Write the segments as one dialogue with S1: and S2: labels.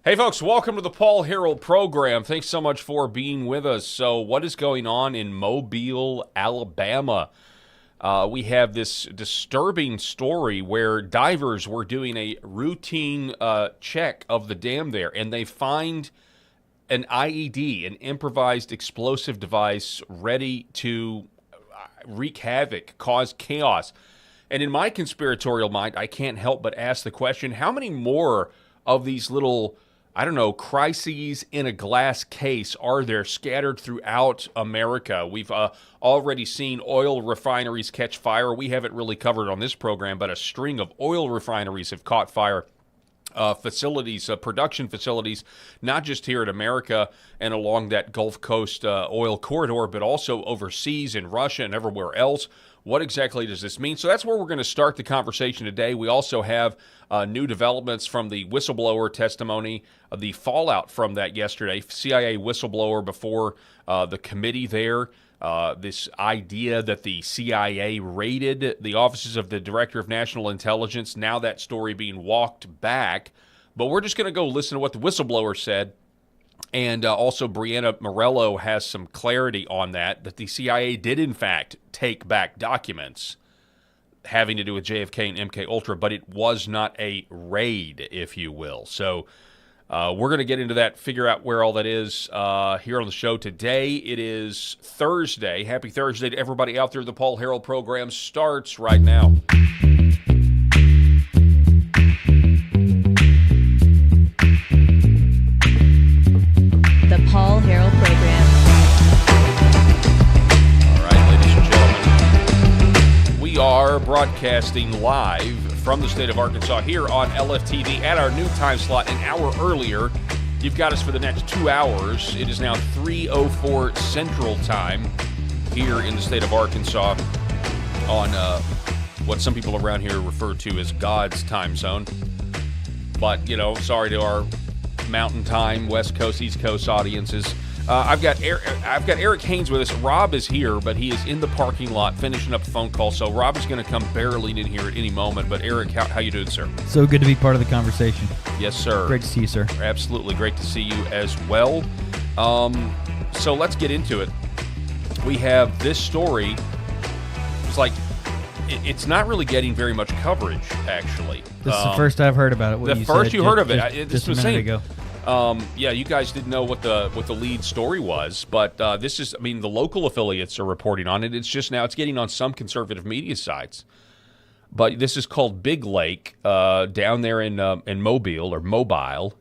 S1: Hey, folks, welcome to the Paul Harrell program. Thanks so much for being with us. So what is going on in Mobile, Alabama? We have this disturbing story where divers were doing a routine check of the dam there, and they find an IED, an improvised explosive device, ready to wreak havoc, cause chaos. And in my conspiratorial mind, I can't help but ask the question, how many more of these little, crises in a glass case are there scattered throughout America? We've already seen oil refineries catch fire. We haven't really covered on this program, but a string of oil refineries have caught fire. Facilities, production facilities, not just here in America and along that Gulf Coast oil corridor, but also overseas in Russia and everywhere else. What exactly does this mean? So that's where we're going to start the conversation today. We also have new developments from the whistleblower testimony, the fallout from that yesterday. CIA whistleblower before the committee there. This idea that the CIA raided the offices of the Director of National Intelligence, now that story being walked back. But we're just going to go listen to what the whistleblower said. And also Brianna Morello has some clarity on that the CIA did, in fact, take back documents having to do with JFK and MK Ultra, but it was not a raid, if you will. So we're going to get into that, figure out where all that is here on the show today. It is Thursday. Happy Thursday to everybody out there. The Paul Harrell program starts right now.
S2: The Paul Harrell program.
S1: All right, ladies and gentlemen, we are broadcasting live from the state of Arkansas here on LFTV at our new time slot, an hour earlier. You've got us for the next 2 hours. It is now 3:04 Central Time here in the state of Arkansas on what some people around here refer to as God's time zone. But, sorry to our Mountain Time, West Coast, East Coast audiences. I've got Eric Haynes with us. Rob is here, but he is in the parking lot finishing up a phone call. So Rob is going to come barreling in here at any moment. But Eric, how you doing, sir?
S3: So good to be part of the conversation.
S1: Yes, sir.
S3: Great to see you, sir.
S1: Absolutely great to see you as well. So let's get into it. We have this story. It's not really getting very much coverage, actually.
S3: This is the first I've heard about it.
S1: The first you heard of it.
S3: Just a minute ago.
S1: Yeah, you guys didn't know what the lead story was, but this is, the local affiliates are reporting on it. It's just now it's getting on some conservative media sites. But this is called Big Lake down there in Mobile or Mobile.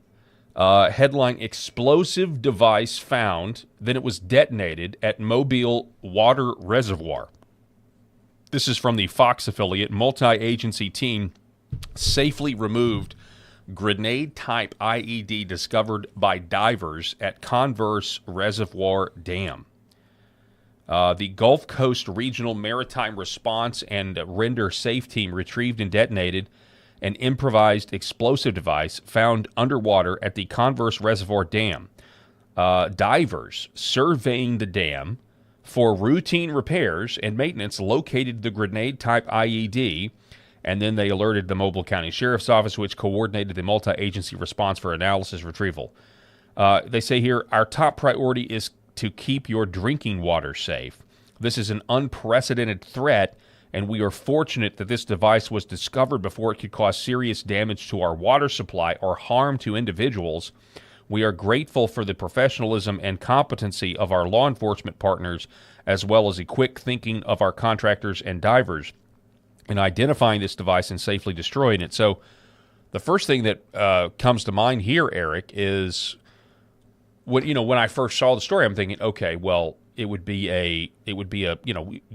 S1: Headline: Explosive device found, then it was detonated at Mobile Water Reservoir. This is from the Fox affiliate. Multi-agency team safely removed grenade-type IED discovered by divers at Converse Reservoir Dam. The Gulf Coast Regional Maritime Response and Render Safe Team retrieved and detonated an improvised explosive device found underwater at the Converse Reservoir Dam. Divers surveying the dam for routine repairs and maintenance located the grenade-type IED, and then they alerted the Mobile County Sheriff's Office, which coordinated the multi-agency response for analysis retrieval. They say here, our top priority is to keep your drinking water safe. This is an unprecedented threat, and we are fortunate that this device was discovered before it could cause serious damage to our water supply or harm to individuals. We are grateful for the professionalism and competency of our law enforcement partners, as well as the quick thinking of our contractors and divers in identifying this device and safely destroying it. So the first thing that comes to mind here, Eric, is when I first saw the story, I'm thinking, okay, well, it would be a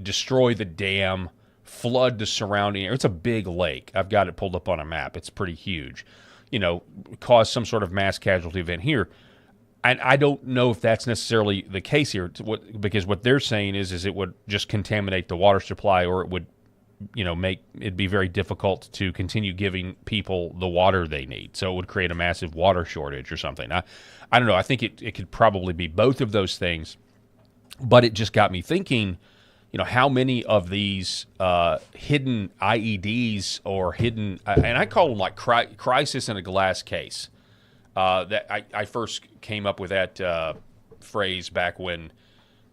S1: destroy the dam, flood the surrounding area. It's a big lake. I've got it pulled up on a map. It's pretty huge. Cause some sort of mass casualty event here. And I don't know if that's necessarily the case here, because what they're saying is it would just contaminate the water supply, or it would, make it be very difficult to continue giving people the water they need. So it would create a massive water shortage or something. I don't know. I think it could probably be both of those things. But it just got me thinking, how many of these hidden IEDs or hidden, and I call them like crisis in a glass case. That I first came up with that phrase back when,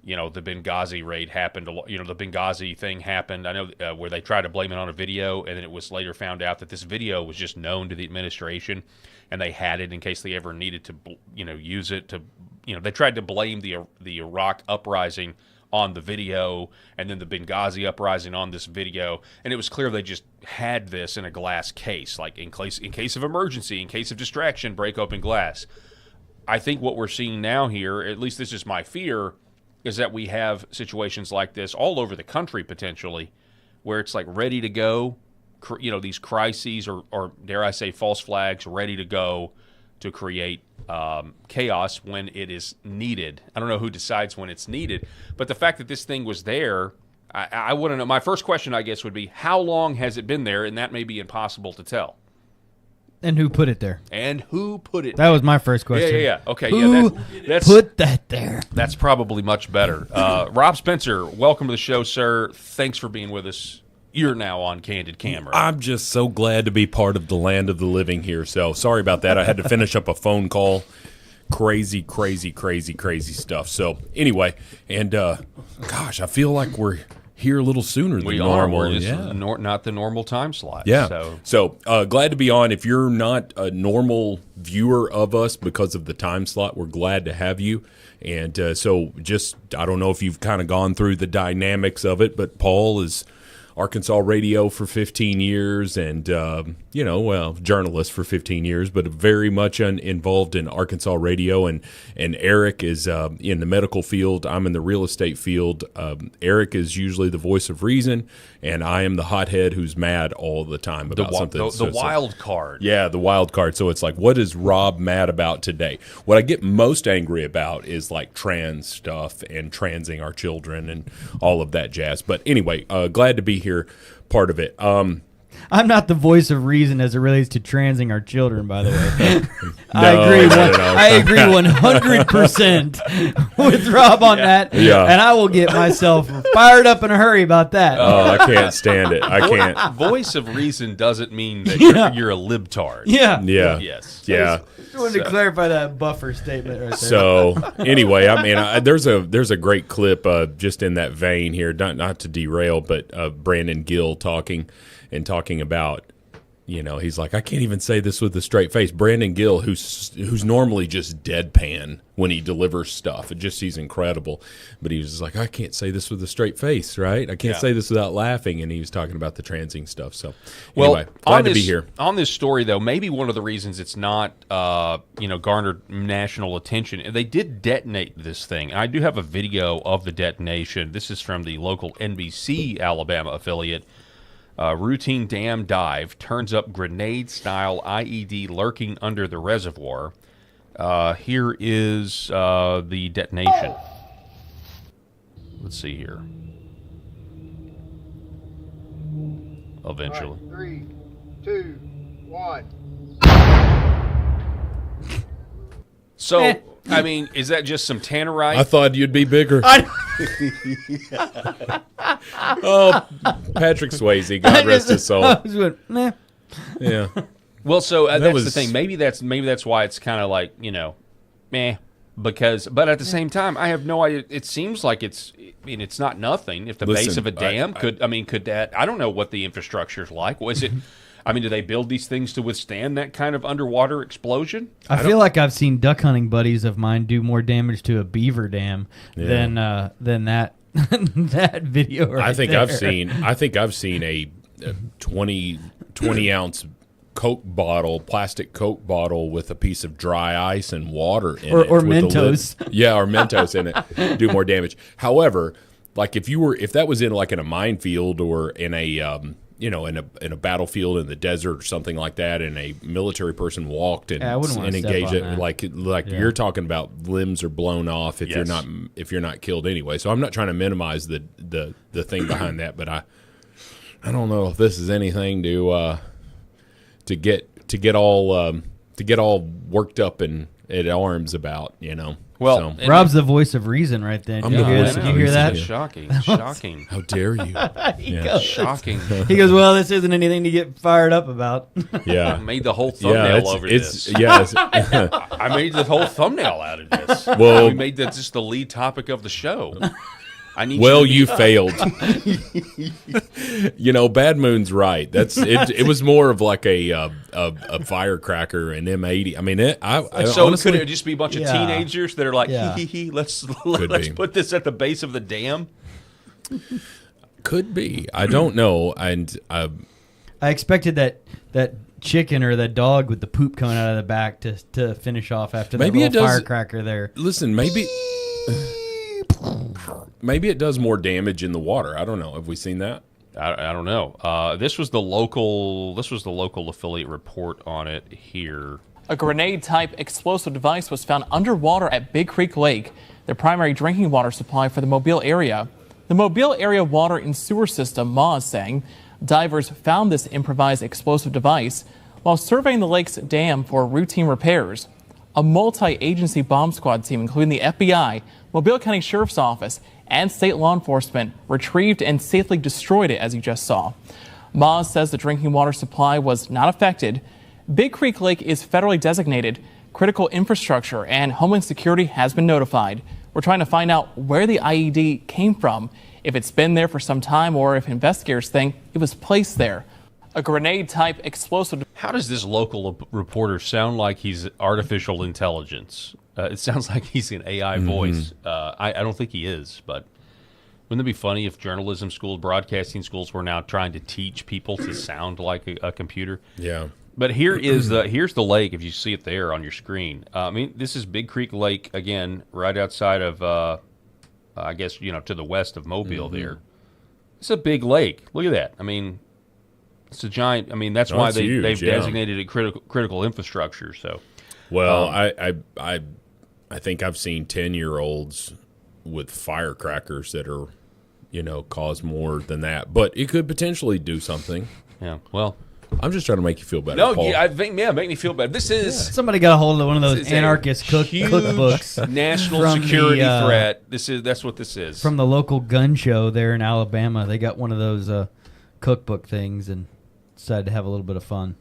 S1: the Benghazi raid happened. The Benghazi thing happened. I know where they tried to blame it on a video, and then it was later found out that this video was just known to the administration, and they had it in case they ever needed to, use it to, they tried to blame the Iraq uprising on the video, and then the Benghazi uprising on this video, and it was clear they just had this in a glass case, like in case of emergency, in case of distraction, break open glass. I think what we're seeing now here, at least this is my fear, is that we have situations like this all over the country potentially, where it's like ready to go, these crises or dare I say false flags ready to go to create chaos when it is needed. I don't know who decides when it's needed, but the fact that this thing was there, I want to know. My first question, I guess, would be how long has it been there, and that may be impossible to tell.
S3: And who put it there? That was my first question.
S1: Yeah. Okay,
S3: who
S1: that's
S3: put that there?
S1: That's probably much better. Rob Spencer, welcome to the show, sir. Thanks for being with us. You're now on Candid Camera.
S4: I'm just so glad to be part of the land of the living here. So sorry about that. I had to finish up a phone call. Crazy stuff. So anyway, and gosh, I feel like we're here a little sooner than normal.
S1: We're just not the normal time slot.
S4: Yeah. So glad to be on. If you're not a normal viewer of us because of the time slot, we're glad to have you. And so just, I don't know if you've kind of gone through the dynamics of it, but Paul is Arkansas radio for 15 years and, journalist for 15 years, but very much involved in Arkansas radio. And Eric is in the medical field. I'm in the real estate field. Eric is usually the voice of reason, and I am the hothead who's mad all the time about something.
S1: The wild card.
S4: Yeah, the wild card. So it's like, what is Rob mad about today? What I get most angry about is like trans stuff and transing our children and all of that jazz. But anyway, glad to be here, part of it.
S3: I'm not the voice of reason as it relates to transing our children, by the way.
S4: No.
S3: I agree 100% with Rob on that, and I will get myself fired up in a hurry about that.
S4: Oh, I can't stand it. I can't.
S1: Voice of reason doesn't mean that you're a libtard.
S3: Yeah.
S1: Yes.
S4: Yeah.
S3: I wanted to clarify that buffer statement right there.
S4: So anyway, I mean, there's a great clip just in that vein here, not to derail, but Brandon Gill talking about, he's like, I can't even say this with a straight face. Brandon Gill, who's normally just deadpan when he delivers stuff, he's incredible. But he was just like, I can't say this with a straight face, right? I can't say this without laughing. And he was talking about the transing stuff. So anyway, glad to be here.
S1: On this story, though, maybe one of the reasons it's not, garnered national attention, they did detonate this thing. And I do have a video of the detonation. This is from the local NBC Alabama affiliate. Routine dam dive turns up grenade-style IED lurking under the reservoir. Here is the detonation. Let's see here. Eventually.
S5: Right, 3, 2, 1.
S1: So, I mean, is that just some tannerite?
S4: I thought you'd be bigger. Oh, Patrick Swayze, God rest his soul.
S3: I was going, nah.
S4: Yeah.
S1: Well, so that's the thing. Maybe that's why it's kind of like, meh. But at the same time, I have no idea. It seems like it's not nothing. If the base of a dam could that? I don't know what the infrastructure's like. Was it? Do they build these things to withstand that kind of underwater explosion?
S3: I feel like I've seen duck hunting buddies of mine do more damage to a beaver dam than that that video. Right
S4: I think
S3: there.
S4: I've seen a 20 ounce plastic Coke bottle with a piece of dry ice and water in it,
S3: or Mentos.
S4: Or Mentos in it, do more damage. However, like if that was in like in a minefield or in a in a battlefield in the desert or something like that, and a military person walked and engaged it, like you're talking about, limbs are blown off if you're not killed anyway. So I'm not trying to minimize the thing behind that, but I don't know if this is anything to get all worked up and at arms about,
S1: Well,
S4: So-
S3: Rob's the voice of reason right there.
S4: I'm
S3: Did you
S4: the
S3: hear,
S4: voice
S3: did
S4: of
S3: you hear
S4: reason,
S3: that?
S4: yeah.
S1: Shocking. Shocking.
S4: How dare you?
S3: He
S4: Yeah.
S3: goes,
S1: Shocking.
S3: He goes, well, this isn't anything to get fired up about.
S4: Yeah.
S1: Made the whole
S4: Yeah,
S1: thumbnail over this.
S4: Yes.
S1: I made the whole thumbnail out of this.
S4: Well-
S1: we made that just the lead topic of the show. I need
S4: Well,
S1: you.
S4: you failed. Bad Moon's right. That's it. It was more of like a firecracker, an M80. I mean,
S1: So
S4: honestly,
S1: could it just be a bunch of
S3: Yeah.
S1: teenagers that are like,
S3: Yeah.
S1: let's
S4: be.
S1: put this at the base of the dam?
S4: could be. I don't know. And
S3: I expected that chicken or that dog with the poop coming out of the back to finish off after that
S4: Maybe it
S3: little
S4: does-
S3: firecracker there.
S4: listen, maybe it does more damage in the water. I don't know. Have we seen that?
S1: I don't know. This was the local affiliate report on it here.
S6: A grenade-type explosive device was found underwater at Big Creek Lake, the primary drinking water supply for the Mobile area. The Mobile area water and sewer system, MA, is saying divers found this improvised explosive device while surveying the lake's dam for routine repairs. A multi-agency bomb squad team, including the FBI, Mobile County Sheriff's Office, and state law enforcement, retrieved and safely destroyed it, as you just saw. Ma says the drinking water supply was not affected. Big Creek Lake is federally designated critical infrastructure, and Homeland Security has been notified. We're trying to find out where the IED came from, if it's been there for some time, or if investigators think it was placed there. A grenade-type explosive.
S1: How does this local reporter sound like he's artificial intelligence? It sounds like he's an AI voice. I don't think he is, but wouldn't it be funny if journalism schools, broadcasting schools were now trying to teach people to sound like a computer?
S4: Yeah.
S1: But here's the lake, if you see it there on your screen. I mean, this is Big Creek Lake, again, right outside of, I guess, to the west of Mobile there. It's a big lake. Look at that. I mean, it's a giant. I mean, that's why
S4: it's
S1: they've
S4: huge, yeah.
S1: designated it critical infrastructure. So,
S4: Well, I think I've seen 10-year-olds with firecrackers that are, cause more than that. But it could potentially do something.
S1: yeah, well.
S4: I'm just trying to make you feel better,
S1: No,
S4: Paul.
S1: I think, make me feel better. This is
S3: Somebody got a hold of one of
S1: this
S3: those
S1: is a
S3: anarchist
S1: huge
S3: cookbooks
S1: national
S3: from
S1: security
S3: the,
S1: threat. That's what this is.
S3: from the local gun show there in Alabama. They got one of those cookbook things and decided to have a little bit of fun.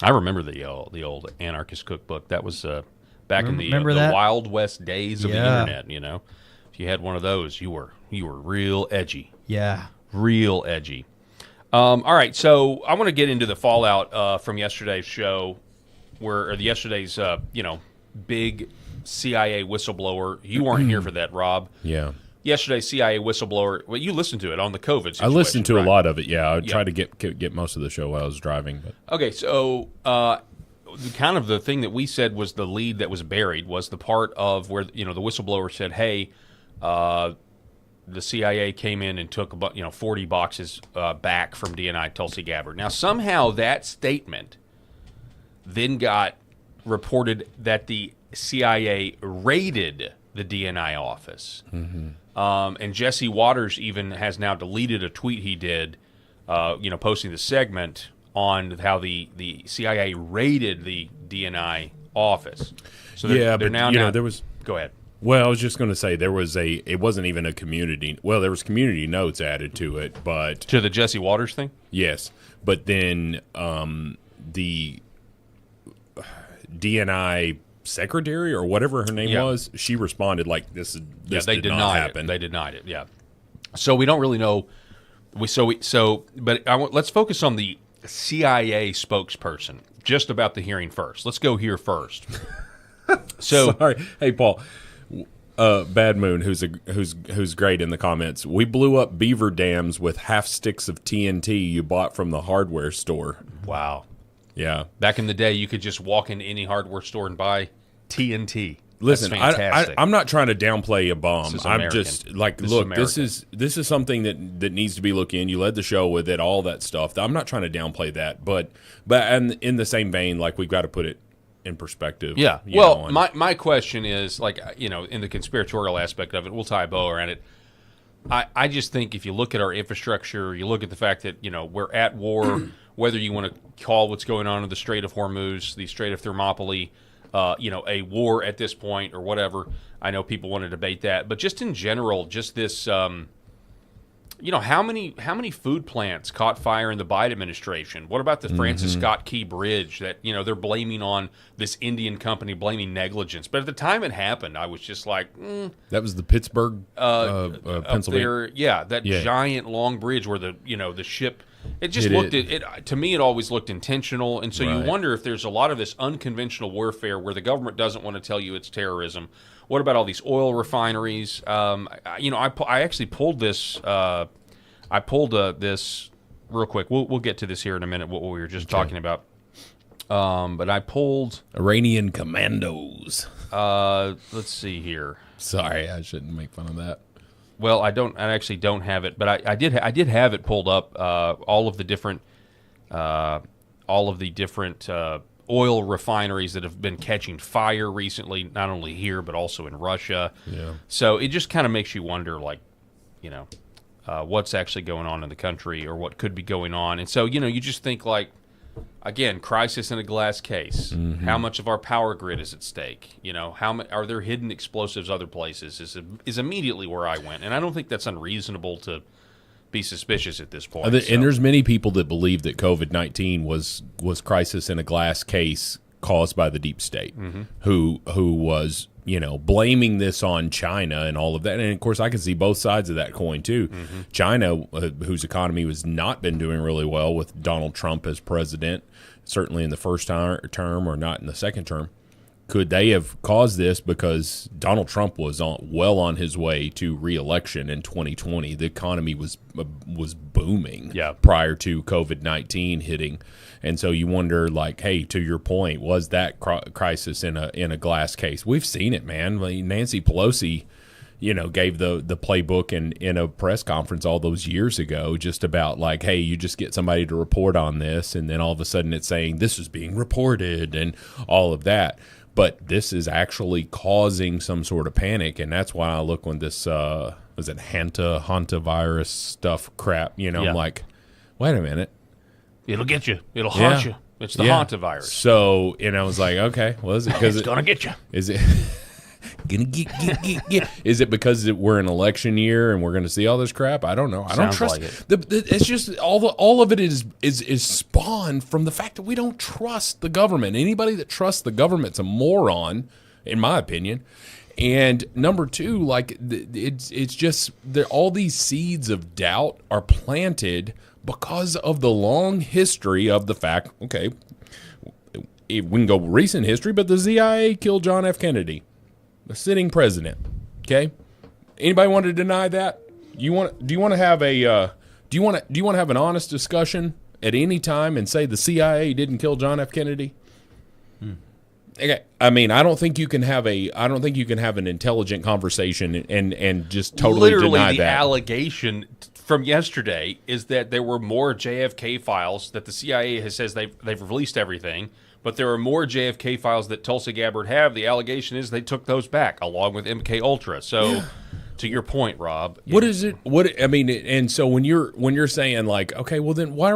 S1: I remember the old anarchist cookbook. That was back in the
S3: Remember that?
S1: Wild West days of the
S3: Yeah.
S1: internet. If you had one of those, you were real edgy,
S3: Yeah.
S1: real edgy. All right, so I want to get into the fallout from yesterday's show, or yesterday's big CIA whistleblower. You weren't here for that, Rob.
S4: Yeah.
S1: Yesterday's CIA whistleblower. Well, you listened to it on the COVID situation.
S4: I listened to
S1: right?
S4: a lot of it, yeah. I tried to get most of the show while I was driving. But
S1: Okay, so kind of the thing that we said was the lead that was buried was the part of where the whistleblower said, "Hey, the CIA came in and took about 40 boxes back from DNI Tulsi Gabbard." Now somehow that statement then got reported that the CIA raided the DNI office, and Jesse Waters even has now deleted a tweet he did, posting the segment on how the CIA raided the DNI office. So they're now
S4: there was.
S1: Go ahead.
S4: Well, I was just going to say it wasn't even a community. Well, there was community notes added to it, but
S1: To the Jesse Waters thing?
S4: yes, but then the DNI secretary or whatever her name
S1: Yeah.
S4: was, she responded like this
S1: They
S4: did not
S1: denied
S4: happen.
S1: it. They denied it. Yeah. So we don't really know. But let's focus on the CIA spokesperson just about the hearing first. Let's go here first. So
S4: Sorry, hey Paul, Bad Moon, who's great in the comments. We blew up beaver dams with half sticks of TNT you bought from the hardware store.
S1: wow.
S4: Yeah.
S1: Back in the day, you could just walk into any hardware store and buy TNT.
S4: Listen,
S1: That's fantastic.
S4: I'm not trying to downplay a bomb.
S1: This is
S4: I'm
S1: American.
S4: just like,
S1: This is
S4: look,
S1: American.
S4: this is something that needs to be looked in. You led the show with it, all that stuff. I'm not trying to downplay that, but and in the same vein, like we've got to put it in perspective.
S1: Yeah.
S4: you
S1: Well,
S4: know, and-
S1: my question is, like, in the conspiratorial aspect of it, we'll tie a bow around it. I just think if you look at our infrastructure, you look at the fact that, we're at war, whether you want to call what's going on in the Strait of Hormuz, the Strait of Thermopylae, a war at this point or whatever. I know people want to debate that, but just in general, just this, how many food plants caught fire in the Biden administration? What about the Francis Scott Key Bridge that they're blaming on this Indian company, blaming negligence? But at the time it happened, I was just like,
S4: That was the Pittsburgh, Pennsylvania.
S1: That giant long bridge where the ship. It just to me, it always looked intentional. And so you wonder if there's a lot of this unconventional warfare where the government doesn't want to tell you it's terrorism. What about all these oil refineries? I actually pulled this. I pulled this real quick. We'll get to this here in a minute, what we were just talking about. But I pulled
S4: Iranian commandos.
S1: Let's see here.
S4: Sorry, I shouldn't make fun of that.
S1: Well, I actually don't have it, but I did have it pulled up. All of the different oil refineries that have been catching fire recently, not only here but also in Russia.
S4: Yeah.
S1: So it just kind of makes you wonder, what's actually going on in the country or what could be going on. And so you just think again, crisis in a glass case.
S4: Mm-hmm.
S1: How much of our power grid is at stake? Are there hidden explosives other places? Is immediately where I went, and I don't think that's unreasonable to be suspicious at this point.
S4: And there's many people that believe that COVID-19 was crisis in a glass case caused by the deep state, who was blaming this on China and all of that. And of course, I can see both sides of that coin too. China, whose economy has not been doing really well with Donald Trump as president, certainly in the first term or not in the second term. Could they have caused this because Donald Trump was well on his way to re-election in 2020? The economy was booming prior to COVID-19 hitting, and so you wonder, hey, to your point, was that crisis in a glass case? We've seen it, man. Nancy Pelosi, gave the playbook in a press conference all those years ago, just about hey, you just get somebody to report on this, and then all of a sudden it's saying this is being reported and all of that. But this is actually causing some sort of panic, and that's why I look when this was it hantavirus stuff crap. I'm like, wait a minute,
S1: it'll get you, it'll haunt you. It's the hantavirus.
S4: So I was like, okay, well, is it because
S1: it's gonna get you?
S4: Is it gonna get? Is it because we're in election year and we're going to see all this crap? I don't know. I don't trust
S1: like
S4: it. It's just all of it is spawned from the fact that we don't trust the government. Anybody that trusts the government's a moron, in my opinion. And number two, it's just all these seeds of doubt are planted because of the long history of the fact. Okay, we can go recent history, but the CIA killed John F. Kennedy, the sitting president. Okay, anybody want to deny that? Do you want to have an honest discussion at any time and say the CIA didn't kill John F. Kennedy? Okay, I mean, I don't think you can have an intelligent conversation and just totally
S1: literally
S4: deny
S1: the
S4: that.
S1: Allegation from yesterday is that there were more JFK files that the CIA says they've released everything. But there are more JFK files that Tulsi Gabbard have. The allegation is they took those back, along with MK Ultra. So, to your point, Rob,
S4: what is it? And so when you're saying okay, well then why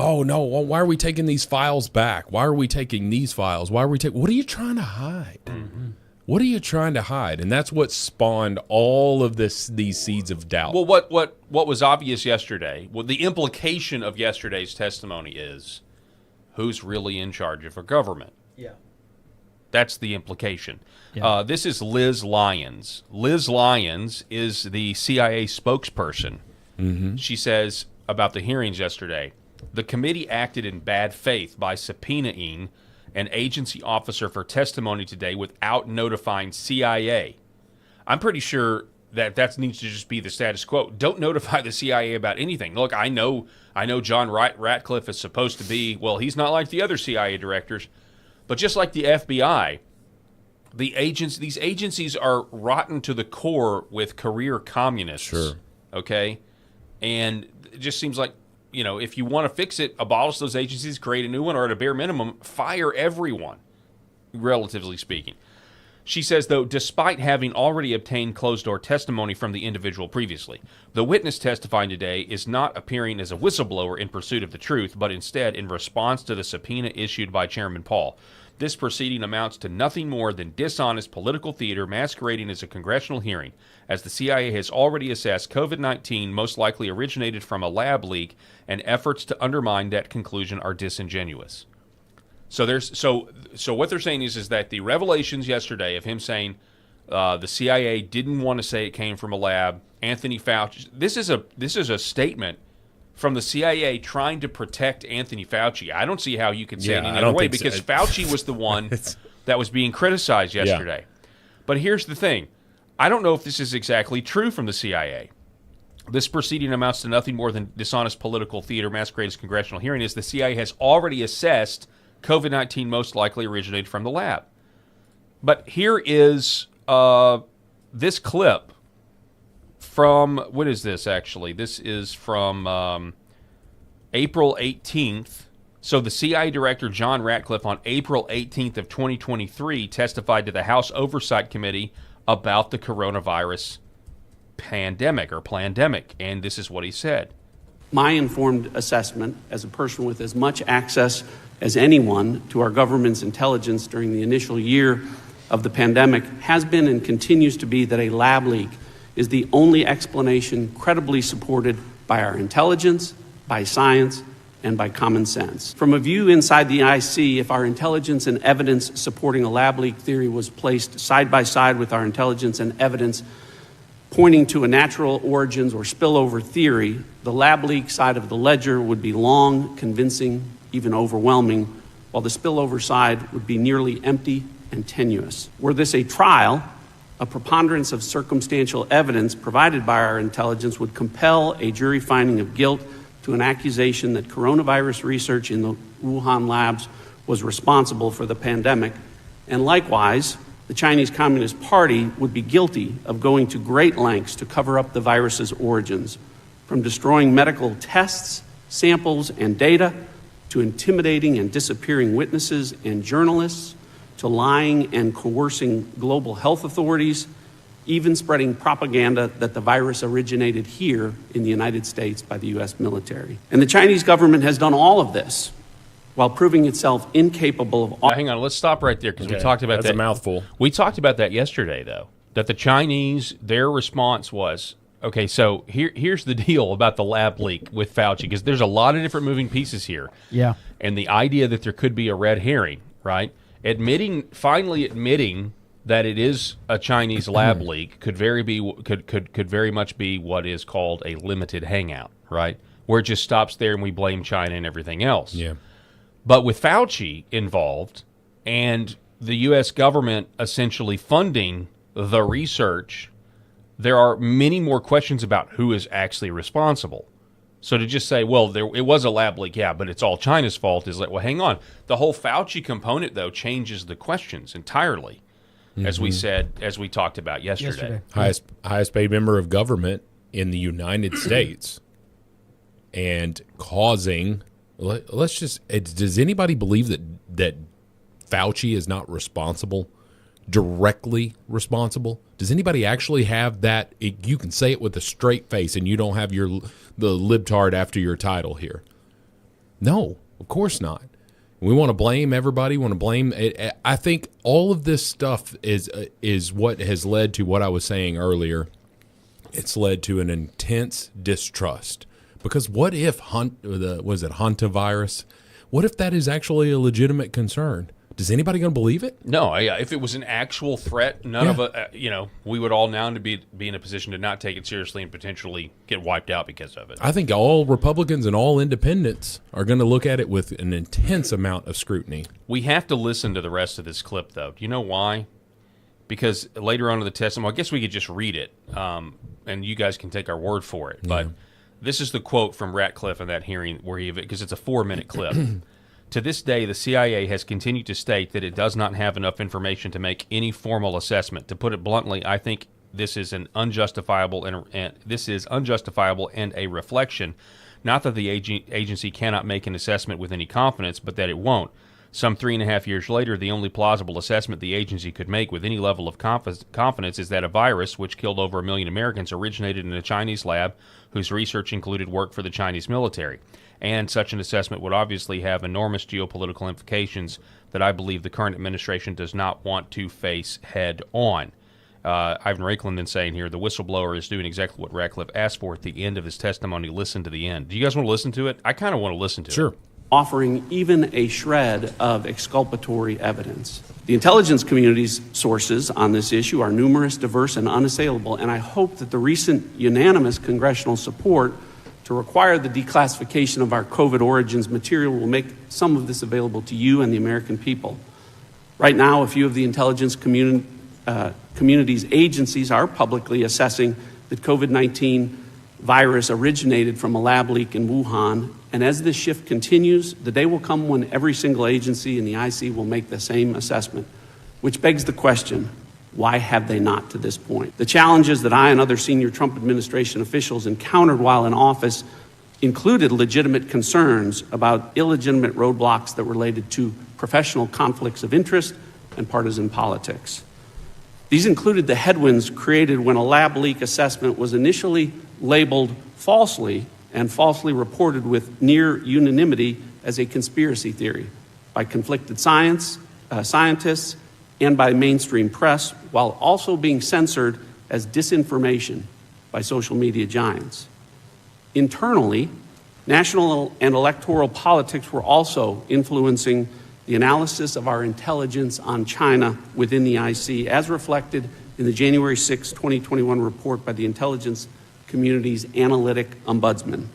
S4: are we taking these files back? Why are we taking these files? What are you trying to hide? Mm-hmm. What are you trying to hide? And that's what spawned all of these seeds of doubt.
S1: Well, what was obvious yesterday? Well, the implication of yesterday's testimony is, who's really in charge of a government?
S3: Yeah.
S1: That's the implication.
S3: Yeah.
S1: This is Liz Lyons. Liz Lyons is the CIA spokesperson.
S4: Mm-hmm.
S1: She says about the hearings yesterday, the committee acted in bad faith by subpoenaing an agency officer for testimony today without notifying CIA. I'm pretty sure that needs to just be the status quo. Don't notify the CIA about anything. Look, I know John Ratcliffe is supposed to be, well, he's not like the other CIA directors, but just like the FBI, these agencies are rotten to the core with career communists.
S4: Sure.
S1: Okay? And it just seems like, if you want to fix it, abolish those agencies, create a new one, or at a bare minimum, fire everyone, relatively speaking. She says, though, despite having already obtained closed-door testimony from the individual previously, the witness testifying today is not appearing as a whistleblower in pursuit of the truth, but instead in response to the subpoena issued by Chairman Paul. This proceeding amounts to nothing more than dishonest political theater masquerading as a congressional hearing, as the CIA has already assessed COVID-19 most likely originated from a lab leak, and efforts to undermine that conclusion are disingenuous. So what they're saying is that the revelations yesterday of him saying the CIA didn't want to say it came from a lab, Anthony Fauci. This is a statement from the CIA trying to protect Anthony Fauci. I don't see how you can say it any other way, because Fauci was the one that was being criticized yesterday. Yeah. But here's the thing. I don't know if this is exactly true from the CIA. This proceeding amounts to nothing more than dishonest political theater masquerading as congressional hearing, as the CIA has already assessed COVID-19 most likely originated from the lab. But here is this clip from, what is this actually? This is from April 18th. So the CIA Director John Ratcliffe on April 18th of 2023 testified to the House Oversight Committee about the coronavirus pandemic or plandemic, and this is what he said.
S7: My informed assessment, as a person with as much access as anyone to our government's intelligence during the initial year of the pandemic, has been and continues to be that a lab leak is the only explanation credibly supported by our intelligence, by science, and by common sense. From a view inside the IC, if our intelligence and evidence supporting a lab leak theory was placed side by side with our intelligence and evidence pointing to a natural origins or spillover theory, the lab leak side of the ledger would be long, convincing, even overwhelming, while the spillover side would be nearly empty and tenuous. Were this a trial, a preponderance of circumstantial evidence provided by our intelligence would compel a jury finding of guilt to an accusation that coronavirus research in the Wuhan labs was responsible for the pandemic, and likewise, the Chinese Communist Party would be guilty of going to great lengths to cover up the virus's origins, from destroying medical tests, samples, and data, to intimidating and disappearing witnesses and journalists, to lying and coercing global health authorities, even spreading propaganda that the virus originated here in the United States by the U.S. military. And the Chinese government has done all of this while proving itself incapable of...
S1: Now, hang on, let's stop right there, because we talked about that.
S4: That's a mouthful.
S1: We talked about that yesterday, though, that the Chinese, their response was, okay, so here's the deal about the lab leak with Fauci, because there's a lot of different moving pieces here.
S3: Yeah.
S1: And the idea that there could be a red herring, right? Finally admitting that it is a Chinese lab leak could very much be what is called a limited hangout, right? Where it just stops there and we blame China and everything else.
S4: Yeah.
S1: But with Fauci involved and the U.S. government essentially funding the research, there are many more questions about who is actually responsible. So to just say, well, it was a lab leak, yeah, but it's all China's fault, is like, well, hang on. The whole Fauci component, though, changes the questions entirely, as we talked about yesterday.
S4: Highest paid member of government in the United States, and causing... Let's just... Does anybody believe that Fauci is not responsible, directly responsible? Does anybody actually have that? You can say it with a straight face, and you don't have the libtard after your title here. No, of course not. We want to blame everybody. Want to blame it. I think all of this stuff is what has led to what I was saying earlier. It's led to an intense distrust. Because what if hantavirus? What if that is actually a legitimate concern? Is anybody going to believe it?
S1: No. If it was an actual threat, none of us, we would all now be in a position to not take it seriously and potentially get wiped out because of it.
S4: I think all Republicans and all independents are going to look at it with an intense amount of scrutiny.
S1: We have to listen to the rest of this clip, though. Do you know why? Because later on in the testimony, I guess we could just read it, and you guys can take our word for it. But this is the quote from Ratcliffe in that hearing, because it's a 4-minute clip. To this day, the CIA has continued to state that it does not have enough information to make any formal assessment. To put it bluntly, I think this is unjustifiable and a reflection, not that the agency cannot make an assessment with any confidence, but that it won't. Some 3.5 years later, the only plausible assessment the agency could make with any level of confidence is that a virus, which killed over 1 million Americans, originated in a Chinese lab whose research included work for the Chinese military. And such an assessment would obviously have enormous geopolitical implications that I believe the current administration does not want to face head on. Ivan Raikkonen then saying here, the whistleblower is doing exactly what Ratcliffe asked for at the end of his testimony. Listen to the end. Do you guys want to listen to it? I kind of want to listen to it.
S4: Sure.
S7: Offering even a shred of exculpatory evidence. The intelligence community's sources on this issue are numerous, diverse, and unassailable, and I hope that the recent unanimous congressional support to require the declassification of our COVID origins material will make some of this available to you and the American people. Right now, a few of the intelligence community's agencies are publicly assessing that COVID-19 virus originated from a lab leak in Wuhan. And as this shift continues, the day will come when every single agency in the IC will make the same assessment, which begs the question, why have they not to this point? The challenges that I and other senior Trump administration officials encountered while in office included legitimate concerns about illegitimate roadblocks that related to professional conflicts of interest and partisan politics. These included the headwinds created when a lab leak assessment was initially labeled falsely and falsely reported with near unanimity as a conspiracy theory by conflicted scientists and by mainstream press, while also being censored as disinformation by social media giants. Internally, national and electoral politics were also influencing the analysis of our intelligence on China within the IC, as reflected in the January 6, 2021 report by the intelligence community's analytic ombudsman.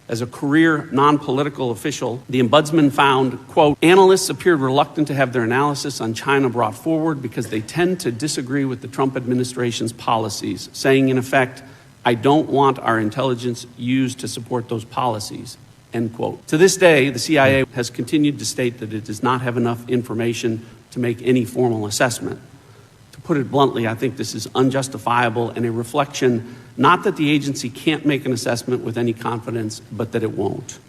S7: As a career non-political official, the ombudsman found, quote, analysts appeared reluctant to have their analysis on China brought forward because they tend to disagree with the Trump administration's policies, saying, in effect, I don't want our intelligence used to support those policies, end quote. To this day, the CIA has continued to state that it does not have enough information to make any formal assessment. To put it bluntly, I think this is unjustifiable and a reflection not that the agency can't make an assessment with any confidence, but that it won't.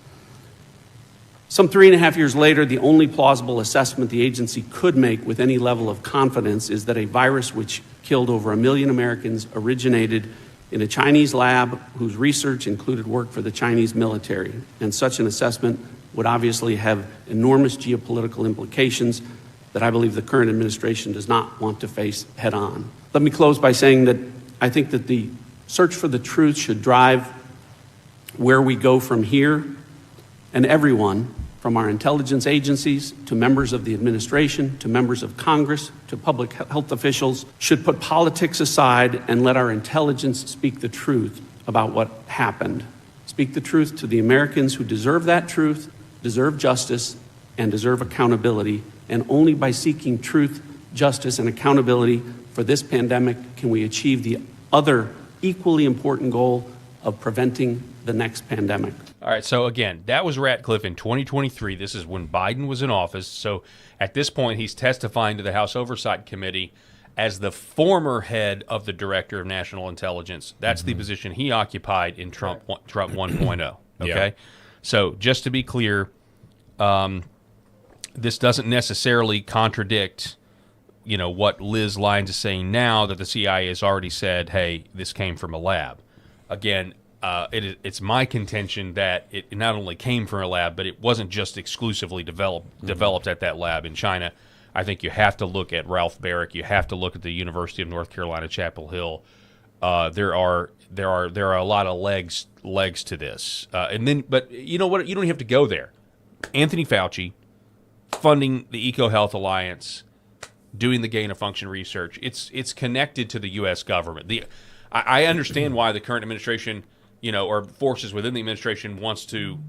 S7: Some 3.5 years later, the only plausible assessment the agency could make with any level of confidence is that a virus which killed over 1 million Americans originated in a Chinese lab whose research included work for the Chinese military. And such an assessment would obviously have enormous geopolitical implications that I believe the current administration does not want to face head on. Let me close by saying that I think that the search for the truth should drive where we go from here, and everyone, from our intelligence agencies to members of the administration, to members of Congress, to public health officials, should put politics aside and let our intelligence speak the truth about what happened. Speak the truth to the Americans who deserve that truth, deserve justice, and deserve accountability. And only by seeking truth, justice, and accountability for this pandemic can we achieve the other equally important goal of preventing the next pandemic.
S1: All right, so again, that was Ratcliffe in 2023. This is when Biden was in office. So at this point, he's testifying to the House Oversight Committee as the former head of the Director of National Intelligence. That's the position he occupied in Trump 1.0. Okay?
S4: Yeah.
S1: So just to be clear, this doesn't necessarily contradict what Liz Lyons is saying now, that the CIA has already said, hey, this came from a lab. Again, it's my contention that it not only came from a lab, but it wasn't just exclusively developed at that lab in China. I think you have to look at Ralph Barrick. You have to look at the University of North Carolina, Chapel Hill. There are a lot of legs to this. But you know what? You don't have to go there. Anthony Fauci funding the EcoHealth Alliance, doing the gain of function research. It's connected to the U.S. government. I understand why the current administration, or forces within the administration wants to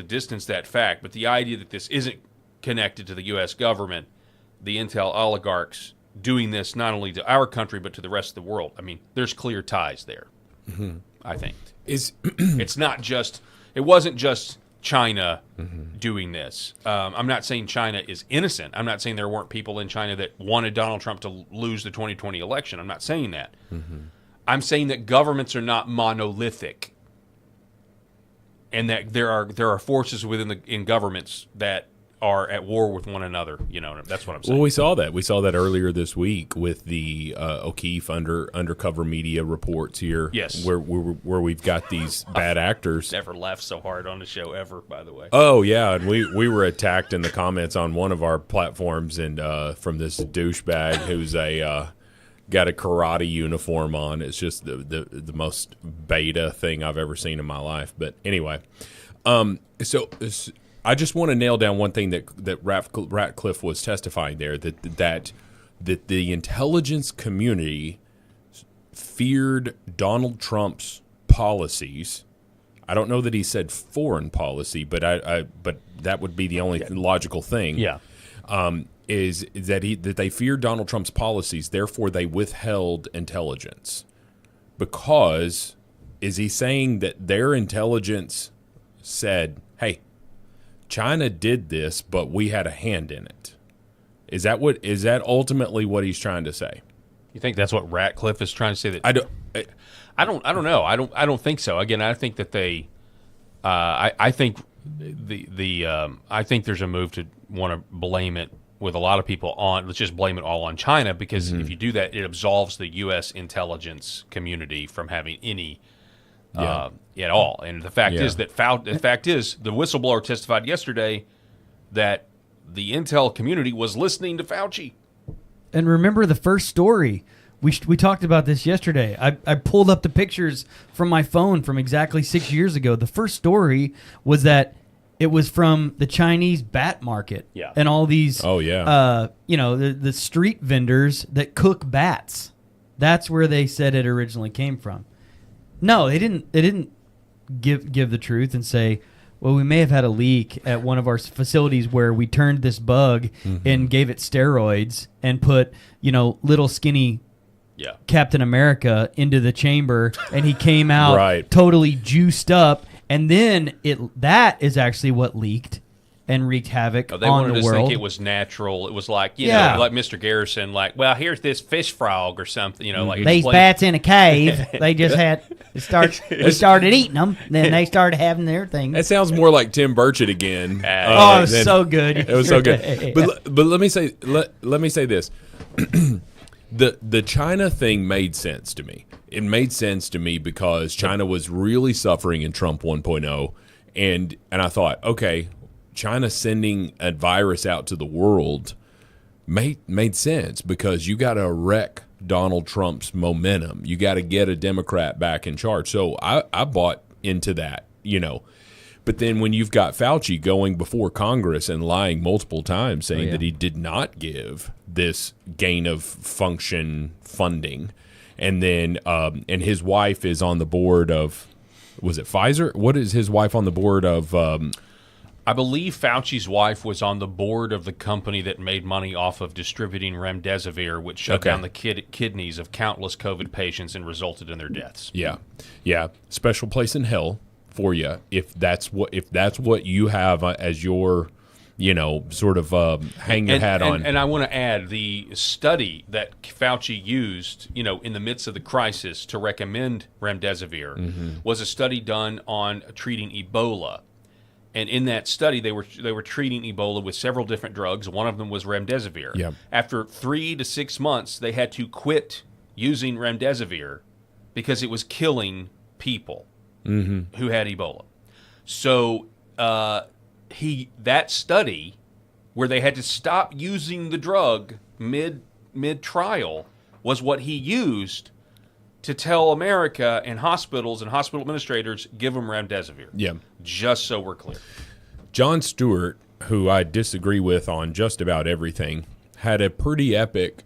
S1: distance that fact. But the idea that this isn't connected to the U.S. government, the intel oligarchs doing this not only to our country but to the rest of the world. I mean, there's clear ties there. Mm-hmm. I think it wasn't just China doing this. I'm not saying China is innocent. I'm not saying there weren't people in China that wanted Donald Trump to lose the 2020 election. I'm not saying that. Mm-hmm. I'm saying that governments are not monolithic, and that there are forces in governments that are at war with one another. You know, that's what I'm saying.
S4: Well, we saw that. We saw that earlier this week with the O'Keefe undercover media reports here.
S1: Yes.
S4: Where we've got these bad actors.
S1: Never laughed so hard on the show ever, by the way.
S4: Oh, yeah. And we were attacked in the comments on one of our platforms and from this douchebag who's got a karate uniform on. It's just the most beta thing I've ever seen in my life. But anyway, so I just want to nail down one thing that Ratcliffe was testifying there, that the intelligence community feared Donald Trump's policies. I don't know that he said foreign policy, but but that would be the only logical thing.
S1: Yeah.
S4: Is that they feared Donald Trump's policies, therefore they withheld intelligence. Because is he saying that their intelligence said, "Hey, China did this, but we had a hand in it"? Is that ultimately what he's trying to say?
S1: You think that's what Ratcliffe is trying to say? That
S4: I don't
S1: know. I don't think so. Again, I think that they. I think I think there's a move to want to blame it with a lot of people on. Let's just blame it all on China, because if you do that, it absolves the U.S. intelligence community from having any at all. And the fact is that the whistleblower testified yesterday that the intel community was listening to Fauci.
S3: And remember the first story. We talked about this yesterday. I pulled up the pictures from my phone from exactly 6 years ago. The first story was that it was from the Chinese bat market.
S1: Yeah.
S3: And all these,
S1: the
S3: street vendors that cook bats. That's where they said it originally came from. No, they didn't give the truth and say, well, we may have had a leak at one of our facilities where we turned this bug and gave it steroids and put, little skinny Captain America into the chamber, and he came out totally juiced up, and then that is actually what leaked and wreaked havoc on the world.
S1: They wanted to think it was natural. It was like, like Mr. Garrison, like, well, here's this fish frog or something, like
S3: these bats in a cave. They just they started eating them, then they started having their thing.
S4: That sounds more like Tim Burchett again.
S3: It was so good.
S4: It was so good. But let me say this. The China thing made sense to me. It made sense to me because China was really suffering in Trump 1.0, and I thought, okay, China sending a virus out to the world made sense because you got to wreck Donald Trump's momentum. You got to get a Democrat back in charge. So I bought into that, But then when you've got Fauci going before Congress and lying multiple times saying that he did not give this gain of function funding, and then and his wife is on the board of, was it Pfizer? What is his wife on the board of?
S1: I believe Fauci's wife was on the board of the company that made money off of distributing remdesivir, which shut down the kidneys of countless COVID patients and resulted in their deaths.
S4: Yeah. Special place in hell for you if that's what you have as your sort of hang your hat on.
S1: And I want to add the study that Fauci used, in the midst of the crisis to recommend remdesivir was a study done on treating Ebola. And in that study, they were treating Ebola with several different drugs. One of them was remdesivir.
S4: Yep.
S1: After 3 to 6 months, they had to quit using remdesivir because it was killing people who had Ebola. So that study, where they had to stop using the drug mid trial, was what he used to tell America and hospitals and hospital administrators, give them remdesivir.
S4: Yeah.
S1: Just so we're clear.
S4: Jon Stewart, who I disagree with on just about everything, had a pretty epic,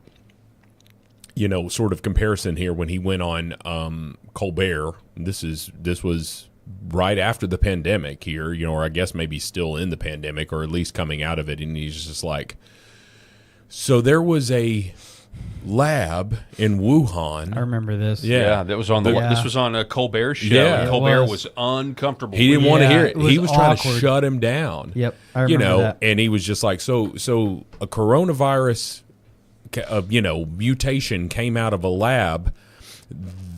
S4: sort of comparison here when he went on Colbert. This was right after the pandemic here, or I guess maybe still in the pandemic or at least coming out of it. And he's just like, so there was a lab in Wuhan.
S3: I remember this.
S1: Yeah, that was on this was on a Colbert show.
S4: Yeah,
S1: Colbert was uncomfortable.
S4: He didn't want to hear it.
S3: He was
S4: trying
S3: awkward.
S4: to shut him down.
S3: Yep, I remember that.
S4: And he was just like, so a coronavirus, mutation came out of a lab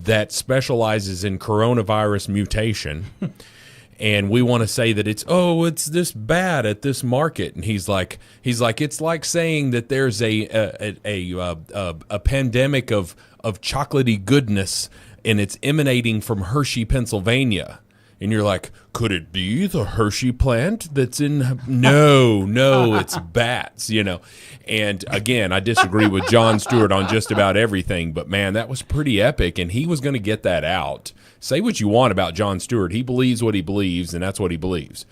S4: that specializes in coronavirus mutation. and we want to say that it's this bad at this market, and he's like it's like saying that there's a pandemic of chocolatey goodness, and it's emanating from Hershey, Pennsylvania. And you're like, could it be the Hershey plant that's in? No, it's bats, And again, I disagree with Jon Stewart on just about everything, but man, that was pretty epic, and he was going to get that out. Say what you want about Jon Stewart. He believes what he believes, and that's what he believes.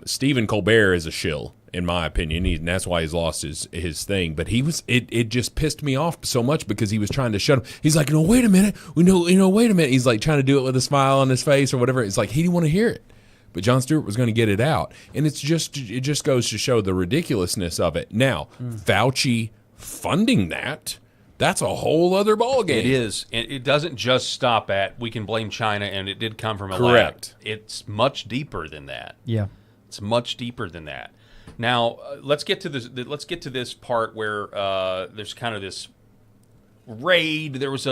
S4: Stephen Colbert is a shill, in my opinion, and that's why he's lost his thing. But it just pissed me off so much because he was trying to shut him. He's like, no, wait a minute. Wait a minute. He's like trying to do it with a smile on his face or whatever. It's like he didn't want to hear it. But Jon Stewart was going to get it out. And it just goes to show the ridiculousness of it. Now, Fauci funding that's a whole other ballgame.
S1: It is. And it doesn't just stop at we can blame China and it did come from a
S4: Correct.
S1: lab. It's much deeper than that.
S3: Yeah.
S1: It's much deeper than that. Now, let's get to this. Let's get to this part where there's kind of this raid. There was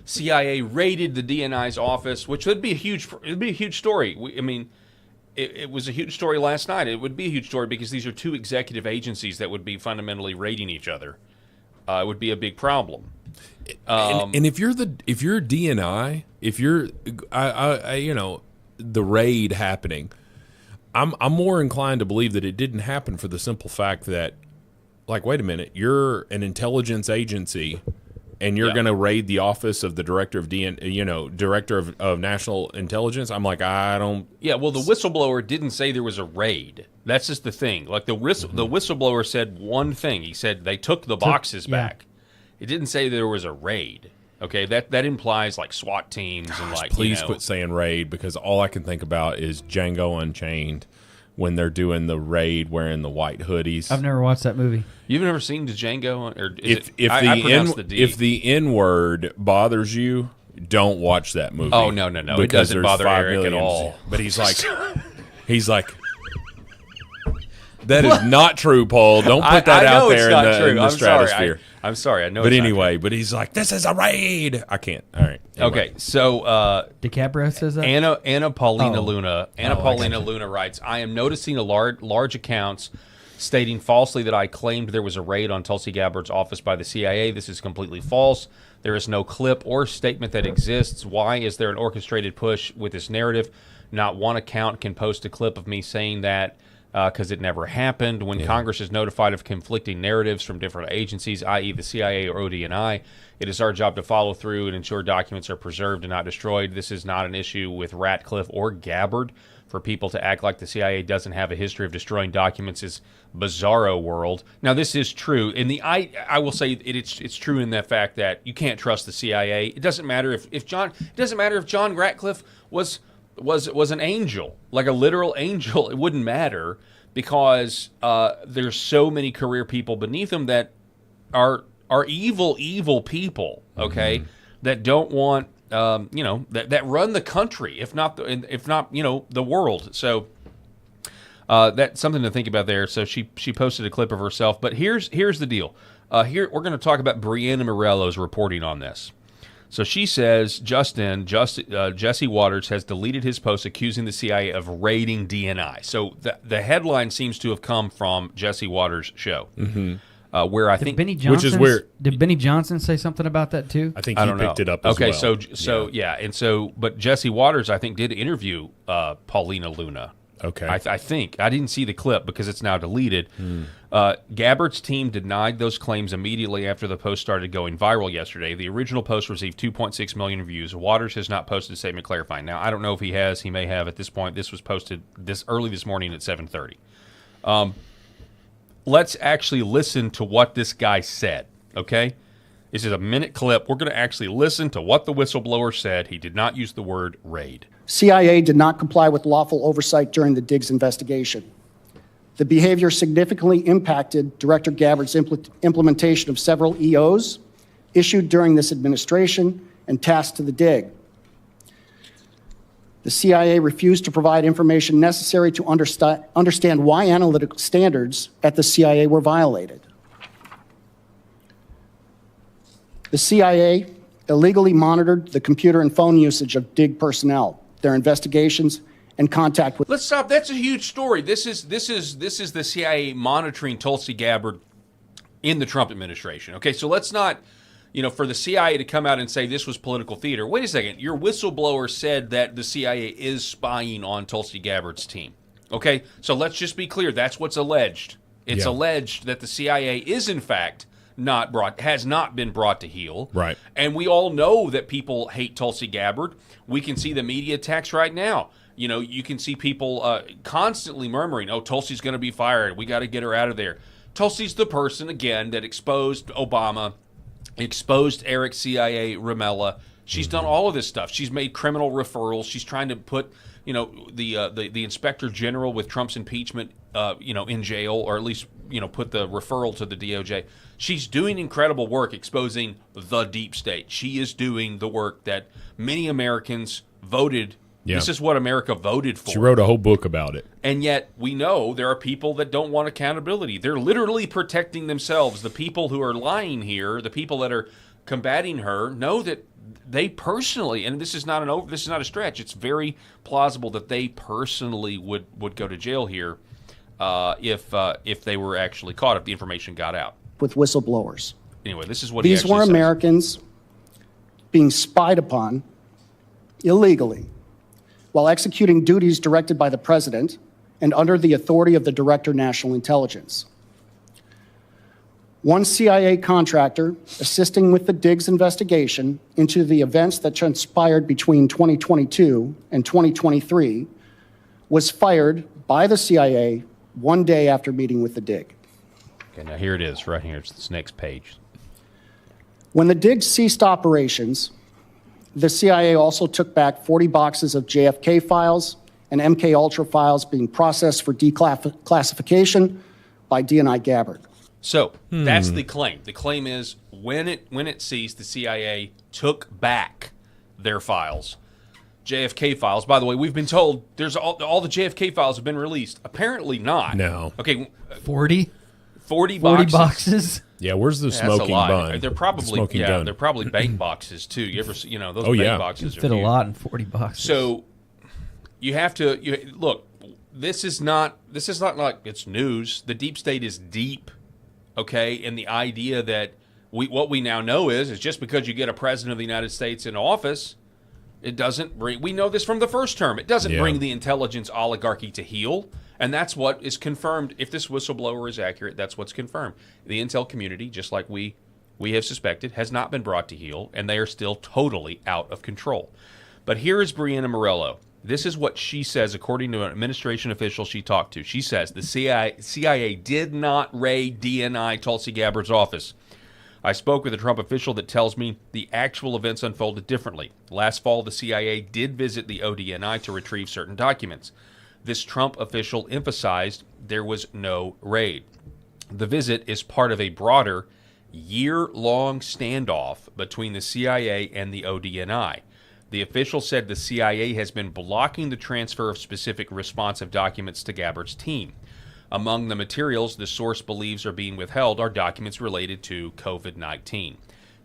S1: CIA raided the DNI's office, which would be a huge story. It was a huge story last night. It would be a huge story because these are two executive agencies that would be fundamentally raiding each other. It would be a big problem.
S4: And if you're DNI, if you're the raid happening, I'm more inclined to believe that it didn't happen for the simple fact that, like, wait a minute, you're an intelligence agency, and you're going to raid the office of the director of director of national intelligence. I'm like, I don't.
S1: Yeah, well, the whistleblower didn't say there was a raid. That's just the thing. Like the whistleblower said one thing. He said they took the boxes back. It didn't say there was a raid. Okay, that implies like SWAT teams and like.
S4: Please quit saying raid, because all I can think about is Django Unchained when they're doing the raid wearing the white hoodies.
S3: I've never watched that movie.
S1: You've never seen Django, or
S4: if the N word bothers you, don't watch that movie.
S1: Oh no, it doesn't bother Eric at all.
S4: But he's like. That is not true, Paul. Don't put that out there in the stratosphere.
S1: I'm sorry. I know.
S4: But anyway, but he's like, this is a raid. I can't. All right. Anyway.
S1: Okay. So
S3: DiCaprio says that.
S1: Anna Paulina Luna. Luna writes, I am noticing a large accounts stating falsely that I claimed there was a raid on Tulsi Gabbard's office by the CIA. This is completely false. There is no clip or statement that exists. Why is there an orchestrated push with this narrative? Not one account can post a clip of me saying that. Because it never happened. When Congress is notified of conflicting narratives from different agencies, i.e. the CIA or ODNI, it is our job to follow through and ensure documents are preserved and not destroyed. This is not an issue with Ratcliffe or Gabbard. For people to act like the CIA doesn't have a history of destroying documents is bizarro world. Now, this is true. I will say it's true in the fact that you can't trust the CIA. It doesn't matter if John Ratcliffe was an angel, like a literal angel. It wouldn't matter because there's so many career people beneath him that are evil people, okay, that don't want, that run the country, if not the world. So that's something to think about there. So she posted a clip of herself. But here's the deal. Here we're going to talk about Brianna Morello's reporting on this. So she says Jesse Waters has deleted his post accusing the CIA of raiding DNI. So the headline seems to have come from Jesse Waters' show, where I think
S3: Benny Johnson,
S4: which is where
S3: did Benny Johnson say something about that too?
S4: I think he picked it up as well.
S1: Okay, but Jesse Waters I think did interview Paulina Luna.
S4: Okay.
S1: I think. I didn't see the clip because it's now deleted. Gabbard's team denied those claims immediately after the post started going viral yesterday. The original post received 2.6 million views. Waters has not posted a statement clarifying. Now, I don't know if he has. He may have at this point. This was posted early this morning at 7:30. Let's actually listen to what this guy said, okay? This is a minute clip. We're going to actually listen to what the whistleblower said. He did not use the word raid.
S8: CIA did not comply with lawful oversight during the Diggs investigation. The behavior significantly impacted Director Gabbard's implementation of several EOs issued during this administration and tasked to the DIG. The CIA refused to provide information necessary to understand why analytical standards at the CIA were violated. The CIA illegally monitored the computer and phone usage of DIG personnel, their investigations, and contact with.
S1: Let's stop. That's a huge story. This is the CIA monitoring Tulsi Gabbard in the Trump administration. Okay, so let's not, for the CIA to come out and say this was political theater. Wait a second. Your whistleblower said that the CIA is spying on Tulsi Gabbard's team. Okay, so let's just be clear. That's what's alleged. It's alleged that the CIA is in fact has not been brought to heel.
S4: Right.
S1: And we all know that people hate Tulsi Gabbard. We can see the media attacks right now. You can see people constantly murmuring, "Oh, Tulsi's going to be fired. We got to get her out of there." Tulsi's the person, again, that exposed Obama, exposed Eric CIA Ramella. She's done all of this stuff. She's made criminal referrals. She's trying to put, the inspector general with Trump's impeachment, in jail, or at least, put the referral to the DOJ. She's doing incredible work exposing the deep state. She is doing the work that many Americans voted. Yeah. This is what America voted for.
S4: She wrote a whole book about it.
S1: And yet we know there are people that don't want accountability. They're literally protecting themselves. The people who are lying here, the people that are combating her, know that they personally, and this is not a stretch. It's very plausible that they personally would go to jail here if they were actually caught, if the information got out.
S8: With whistleblowers.
S1: Anyway, this is what
S8: These
S1: he actually
S8: were
S1: says.
S8: Americans being spied upon illegally while executing duties directed by the president and under the authority of the Director of National Intelligence. One CIA contractor assisting with the Diggs investigation into the events that transpired between 2022 and 2023 was fired by the CIA one day after meeting with the Dig.
S1: Okay, now here it is, right here. It's this next page.
S8: When the Diggs ceased operations, the CIA also took back 40 boxes of JFK files and MK Ultra files being processed for declassification by DNI Gabbard.
S1: So that's the claim. The claim is when it ceased, the CIA took back their files. JFK files. By the way, we've been told there's all the JFK files have been released. Apparently not.
S4: No.
S1: Okay.
S3: 40
S1: boxes.
S4: Yeah, where's the
S1: That's
S4: smoking
S1: a lot.
S4: bun?
S1: They're probably
S4: gun.
S1: they're probably bank boxes too. You ever those
S4: Oh,
S1: bank
S4: yeah.
S1: boxes
S3: You
S1: are
S3: fit a
S1: huge.
S3: lot in 40 boxes.
S1: So you have to look. This is not like it's news. The deep state is deep. Okay, and the idea that what we now know is just because you get a president of the United States in office, it doesn't bring. We know this from the first term. It doesn't bring the intelligence oligarchy to heel, and that's what is confirmed. If this whistleblower is accurate, that's what's confirmed. The intel community, just like we have suspected, has not been brought to heel, and they are still totally out of control. But here is Brianna Morello. This is what she says, according to an administration official she talked to. She says the CIA did not raid DNI Tulsi Gabbard's office. I spoke with a Trump official that tells me the actual events unfolded differently. Last fall, the CIA did visit the ODNI to retrieve certain documents. This Trump official emphasized there was no raid. The visit is part of a broader, year-long standoff between the CIA and the ODNI. The official said the CIA has been blocking the transfer of specific responsive documents to Gabbard's team. Among the materials the source believes are being withheld are documents related to COVID-19.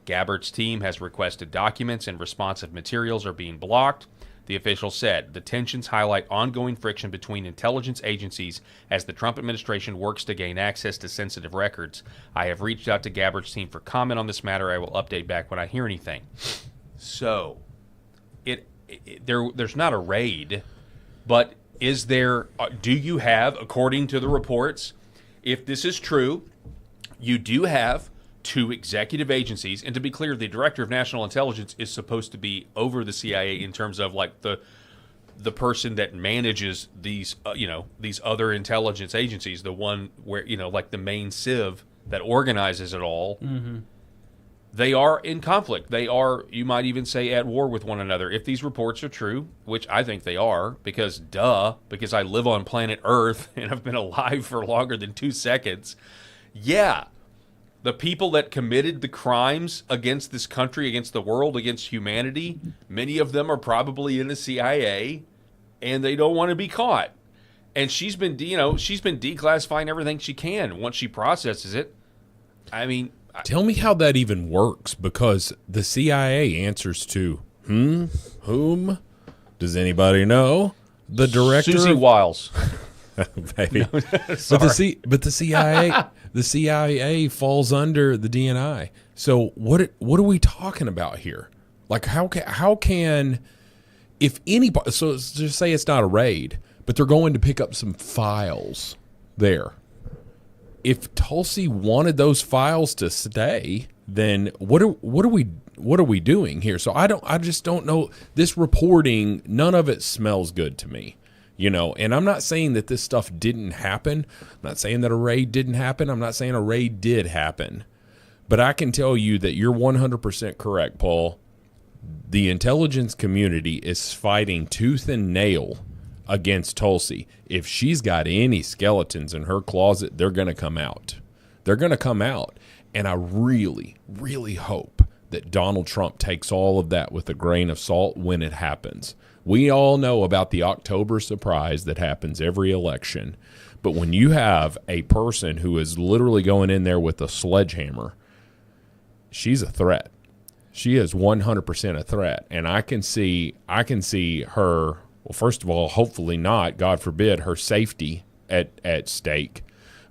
S1: Gabbard's team has requested documents and responsive materials are being blocked. The official said the tensions highlight ongoing friction between intelligence agencies as the Trump administration works to gain access to sensitive records. I have reached out to Gabbard's team for comment on this matter. I will update back when I hear anything. So, there's not a raid, but is there? Do you have, according to the reports, if this is true, you do have two executive agencies, and to be clear, the Director of National Intelligence is supposed to be over the CIA in terms of like the person that manages these these other intelligence agencies, the one where like the main sieve that organizes it all. Mm-hmm. They are in conflict. They are, you might even say, at war with one another. If these reports are true, which I think they are, because I live on planet Earth and have been alive for longer than 2 seconds. Yeah, the people that committed the crimes against this country, against the world, against humanity, many of them are probably in the CIA, and they don't want to be caught. And she's been declassifying everything she can once she processes it. I mean,
S4: tell me how that even works, because the CIA answers to whom? Does anybody know the director?
S1: Susie
S4: of-
S1: Wiles.
S4: Baby. But the CIA falls under the DNI. So what are we talking about here? Like how can if anybody, so just say it's not a raid, but they're going to pick up some files there. If Tulsi wanted those files to stay, then what are we doing here? So I just don't know. This reporting, none of it smells good to me. And I'm not saying that this stuff didn't happen. I'm not saying that a raid didn't happen. I'm not saying a raid did happen. But I can tell you that you're 100% correct, Paul. The intelligence community is fighting tooth and nail against Tulsi. If she's got any skeletons in her closet, they're going to come out. They're going to come out. And I really, really hope that Donald Trump takes all of that with a grain of salt when it happens. We all know about the October surprise that happens every election. But when you have a person who is literally going in there with a sledgehammer, she's a threat. She is 100% a threat. And I can see her, well, first of all, hopefully not, God forbid, her safety at stake.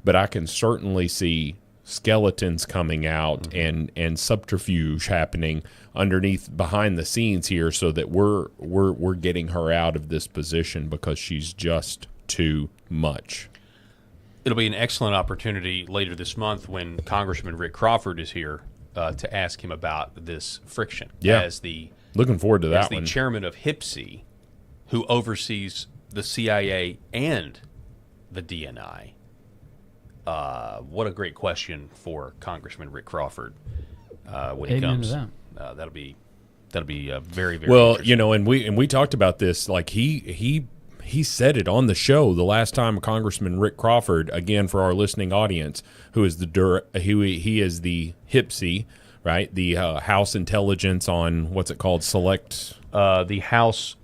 S4: But I can certainly see skeletons coming out and subterfuge happening underneath behind the scenes here so that we're getting her out of this position because she's just too much.
S1: It'll be an excellent opportunity later this month when Congressman Rick Crawford is here to ask him about this friction.
S4: Yeah.
S1: As the
S4: Looking forward to that
S1: as the
S4: one.
S1: chairman of HIPSI, who oversees the CIA and the DNI. What a great question for Congressman Rick Crawford when he
S3: Amen
S1: comes.
S3: to
S1: That'll be very, very
S4: Well,
S1: interesting.
S4: and we talked about this. Like he said it on the show the last time. Congressman Rick Crawford, again for our listening audience, who is he is the HIPSI, right? The House Intelligence on what's it called? Select.
S1: The House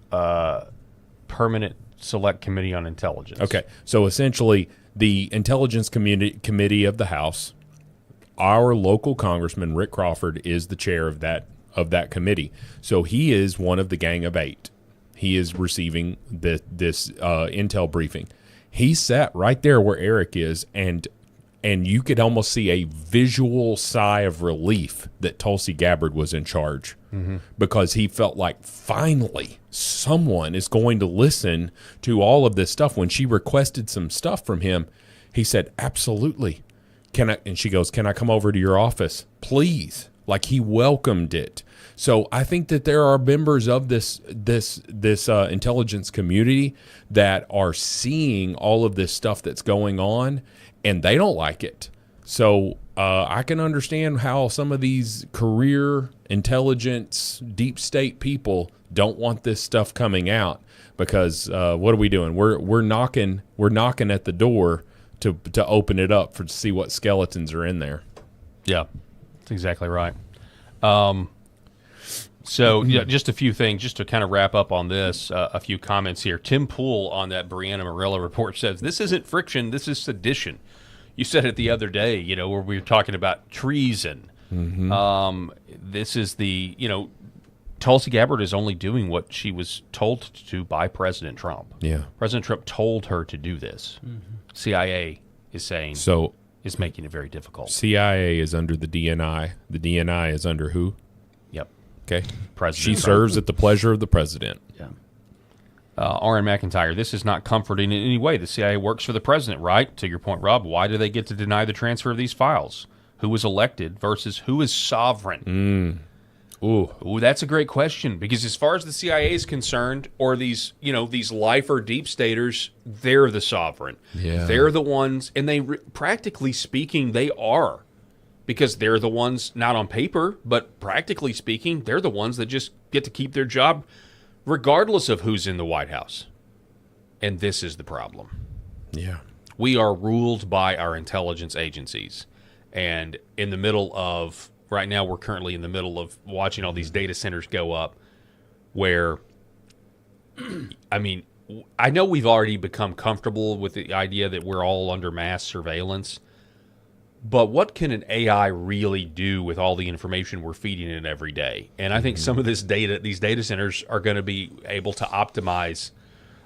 S1: Permanent Select Committee on Intelligence.
S4: Okay, so essentially the Intelligence Committee of the House. Our local congressman Rick Crawford is the chair of that committee. So he is one of the Gang of Eight. He is receiving this intel briefing. He sat right there where Eric is, and you could almost see a visual sigh of relief that Tulsi Gabbard was in charge, because he felt like finally someone is going to listen to all of this stuff. When she requested some stuff from him, he said, "Absolutely. Can I?" And she goes, "Can I come over to your office, please?" Like he welcomed it. So I think that there are members of this intelligence community that are seeing all of this stuff that's going on, and they don't like it. So I can understand how some of these career intelligence deep state people don't want this stuff coming out, because what are we doing? We're knocking at the door to open it up to see what skeletons are in there.
S1: Yeah, that's exactly right. So, yeah, just a few things, just to kind of wrap up on this, a few comments here. Tim Poole on that Brianna Morella report says, "This isn't friction, this is sedition." You said it the other day, where we were talking about treason. This is Tulsi Gabbard is only doing what she was told to by President Trump.
S4: Yeah.
S1: President Trump told her to do this. CIA is saying,
S4: So
S1: is making it very difficult.
S4: CIA is under the DNI. The DNI is under who?
S1: Yep.
S4: Okay.
S1: President
S4: She
S1: Trump.
S4: serves at the pleasure of the president.
S1: Yeah. R.N. McIntyre, this is not comforting in any way. The CIA works for the president, right? To your point, Rob, why do they get to deny the transfer of these files? Who was elected versus who is sovereign? Ooh, that's a great question, because as far as the CIA is concerned, or these lifer deep staters, they're the sovereign.
S4: Yeah.
S1: They're the ones, and they practically speaking, they are, because they're the ones, not on paper, but practically speaking, they're the ones that just get to keep their job regardless of who's in the White House. And this is the problem.
S4: Yeah.
S1: We are ruled by our intelligence agencies. And in the middle of, right now we're currently in the middle of watching all these data centers go up where, I mean, I know we've already become comfortable with the idea that we're all under mass surveillance, But what can an AI really do with all the information we're feeding it every day? And I think some of these data centers are going to be able to optimize.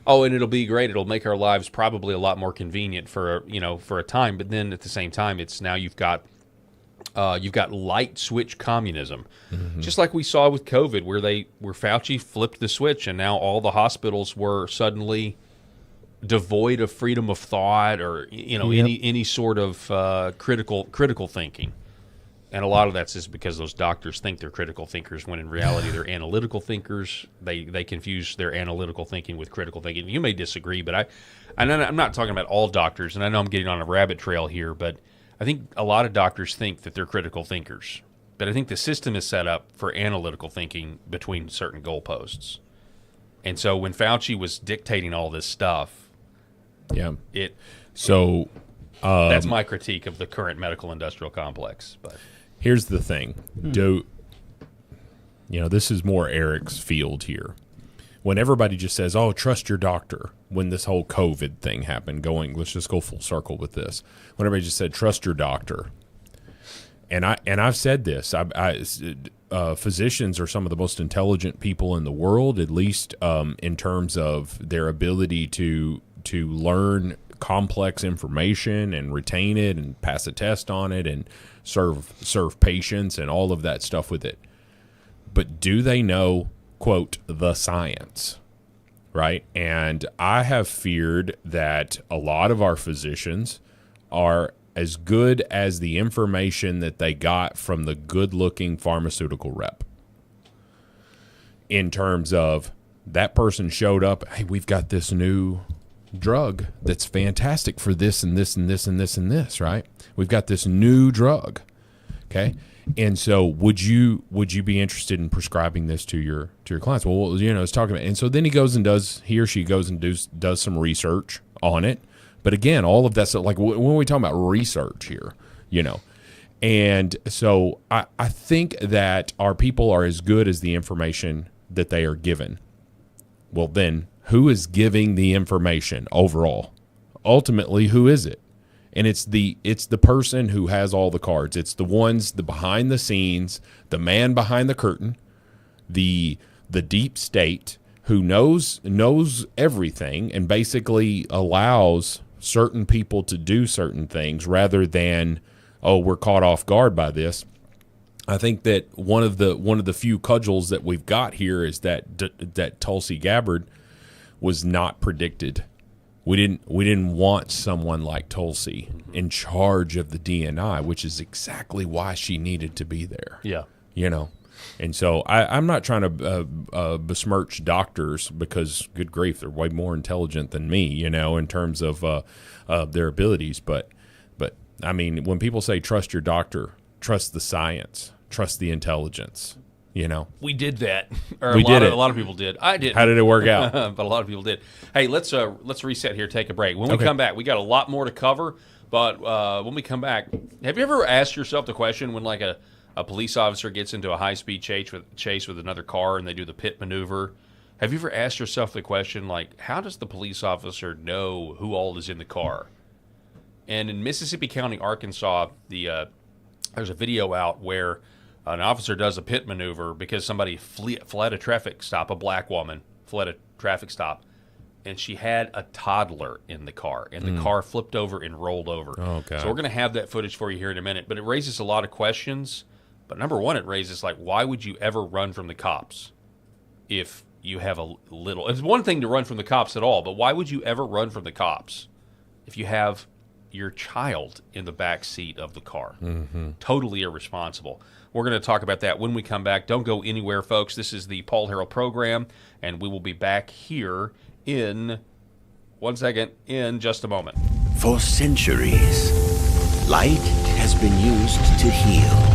S1: Oh, and it'll be great. It'll make our lives probably a lot more convenient for a time. But then at the same time, it's now you've got light switch communism, just like we saw with COVID, where Fauci flipped the switch, and now all the hospitals were suddenly devoid of freedom of thought or any sort of critical thinking. And a lot of that's just because those doctors think they're critical thinkers when in reality they're analytical thinkers. They confuse their analytical thinking with critical thinking. You may disagree, but I'm not talking about all doctors, and I know I'm getting on a rabbit trail here, but I think a lot of doctors think that they're critical thinkers. But I think the system is set up for analytical thinking between certain goalposts. And so when Fauci was dictating all this stuff, that's my critique of the current medical industrial complex. But
S4: here's the thing. This is more Eric's field here. When everybody just says, oh, trust your doctor, when this whole COVID thing happened, let's just go full circle with this. When everybody just said, trust your doctor. And I've said this, physicians are some of the most intelligent people in the world, at least in terms of their ability to learn complex information and retain it and pass a test on it and serve patients and all of that stuff with it. But do they know, quote, the science, right? And I have feared that a lot of our physicians are as good as the information that they got from the good-looking pharmaceutical rep. In terms of that person showed up, hey, we've got this new drug that's fantastic for this and this and this and this and this, right? We've got this new drug, okay? And so would you be interested in prescribing this to your clients? Well, it's talking about, and so then he or she goes and does some research on it. But again, all of that's like when we talk about research here, and so I think that our people are as good as the information that they are given. Well, then who is giving the information overall? Ultimately, who is it? And it's the person who has all the cards. It's the behind the scenes, the man behind the curtain, the deep state who knows everything and basically allows certain people to do certain things rather than, oh, we're caught off guard by this. I think that one of the few cudgels that we've got here is that Tulsi Gabbard was not predicted. We didn't want someone like Tulsi in charge of the DNI, which is exactly why she needed to be there.
S1: Yeah.
S4: And so I'm not trying to besmirch doctors because, good grief, they're way more intelligent than me, in terms of their abilities. But I mean, when people say trust your doctor, trust the science, trust the intelligence.
S1: We did that. A lot of people did. I did.
S4: How did it work out?
S1: But a lot of people did. Hey, let's reset here. Take a break. When we come back, we got a lot more to cover. But when we come back, have you ever asked yourself the question when like a police officer gets into a high-speed chase with another car and they do the pit maneuver? Have you ever asked yourself the question, like, how does the police officer know who all is in the car? And in Mississippi County, Arkansas, there's a video out where an officer does a pit maneuver because somebody fled a traffic stop, a black woman fled a traffic stop, and she had a toddler in the car, and the car flipped over and rolled over.
S4: Okay.
S1: So we're going to have that footage for you here in a minute, but it raises a lot of questions. But number one, it raises, like, why would you ever run from the cops if you have a little... It's one thing to run from the cops at all, but why would you ever run from the cops if you have your child in the back seat of the car? Totally irresponsible. We're going to talk about that when we come back. Don't go anywhere, folks. This is the Paul Harrell program, and we will be back here in just a moment.
S9: For centuries, light has been used to heal.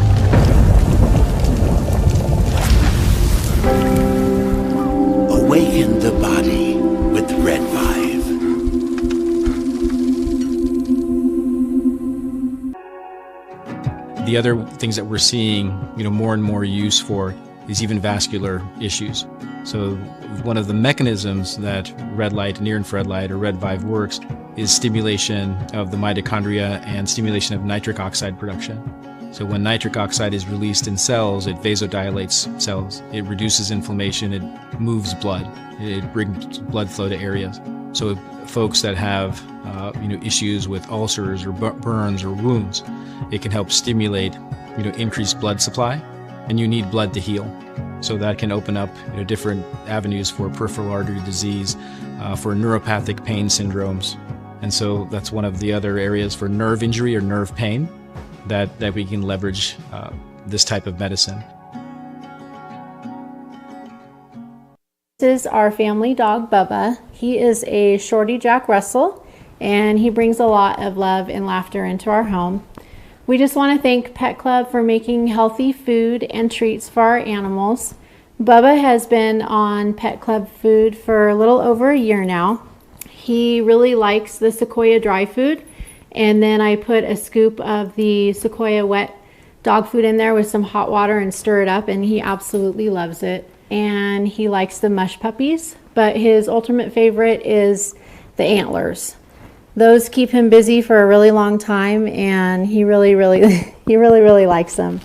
S9: Awaken the body with Red 5.
S10: The other things that we're seeing, more and more use for is even vascular issues. So one of the mechanisms that red light, near infrared light, or red vive works is stimulation of the mitochondria and stimulation of nitric oxide production. So when nitric oxide is released in cells, it vasodilates cells. It reduces inflammation. It moves blood. It brings blood flow to areas. So folks that have issues with ulcers or burns or wounds, it can help stimulate increased blood supply, and you need blood to heal. So that can open up different avenues for peripheral artery disease, for neuropathic pain syndromes. And so that's one of the other areas for nerve injury or nerve pain that we can leverage this type of medicine.
S11: This is our family dog, Bubba. He is a Shorty Jack Russell, and he brings a lot of love and laughter into our home. We just want to thank Pet Club for making healthy food and treats for our animals. Bubba has been on Pet Club food for a little over a year now. He really likes the Sequoia dry food, and then I put a scoop of the Sequoia wet dog food in there with some hot water and stir it up, and he absolutely loves it. And he likes the mush puppies, but his ultimate favorite is the antlers. Those keep him busy for a really long time, and he really likes them.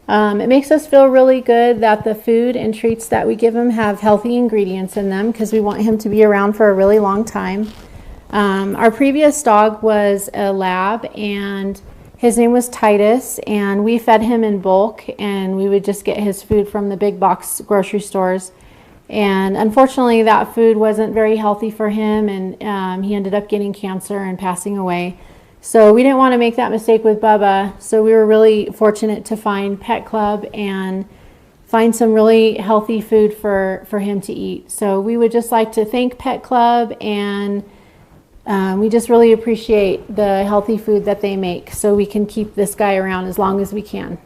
S11: It makes us feel really good that the food and treats that we give him have healthy ingredients in them, because we want him to be around for a really long time. Our previous dog was a lab, and his name was Titus, and we fed him in bulk, and we would just get his food from the big box grocery stores. And unfortunately, that food wasn't very healthy for him, and he ended up getting cancer and passing away. So we didn't want to make that mistake with Bubba, so we were really fortunate to find Pet Club and find some really healthy food for him to eat. So we would just like to thank Pet Club, and we just really appreciate the healthy food that they make, so we can keep this guy around as long as we can.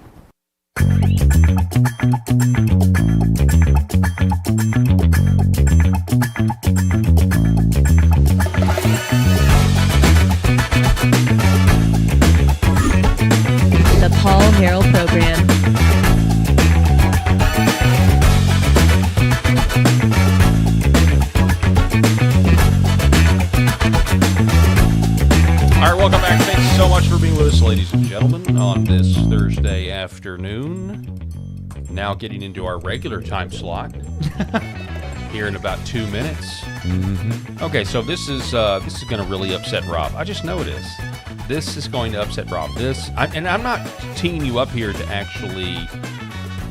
S2: The Paul Harrell Program.
S1: All right, welcome back. Thanks so much for being with us, ladies and gentlemen, on this Thursday afternoon. Now getting into our regular time slot here in about 2 minutes. Mm-hmm. Okay, so this is going to really upset Rob. I just know it is. This is going to upset Rob. And I'm not teeing you up here to actually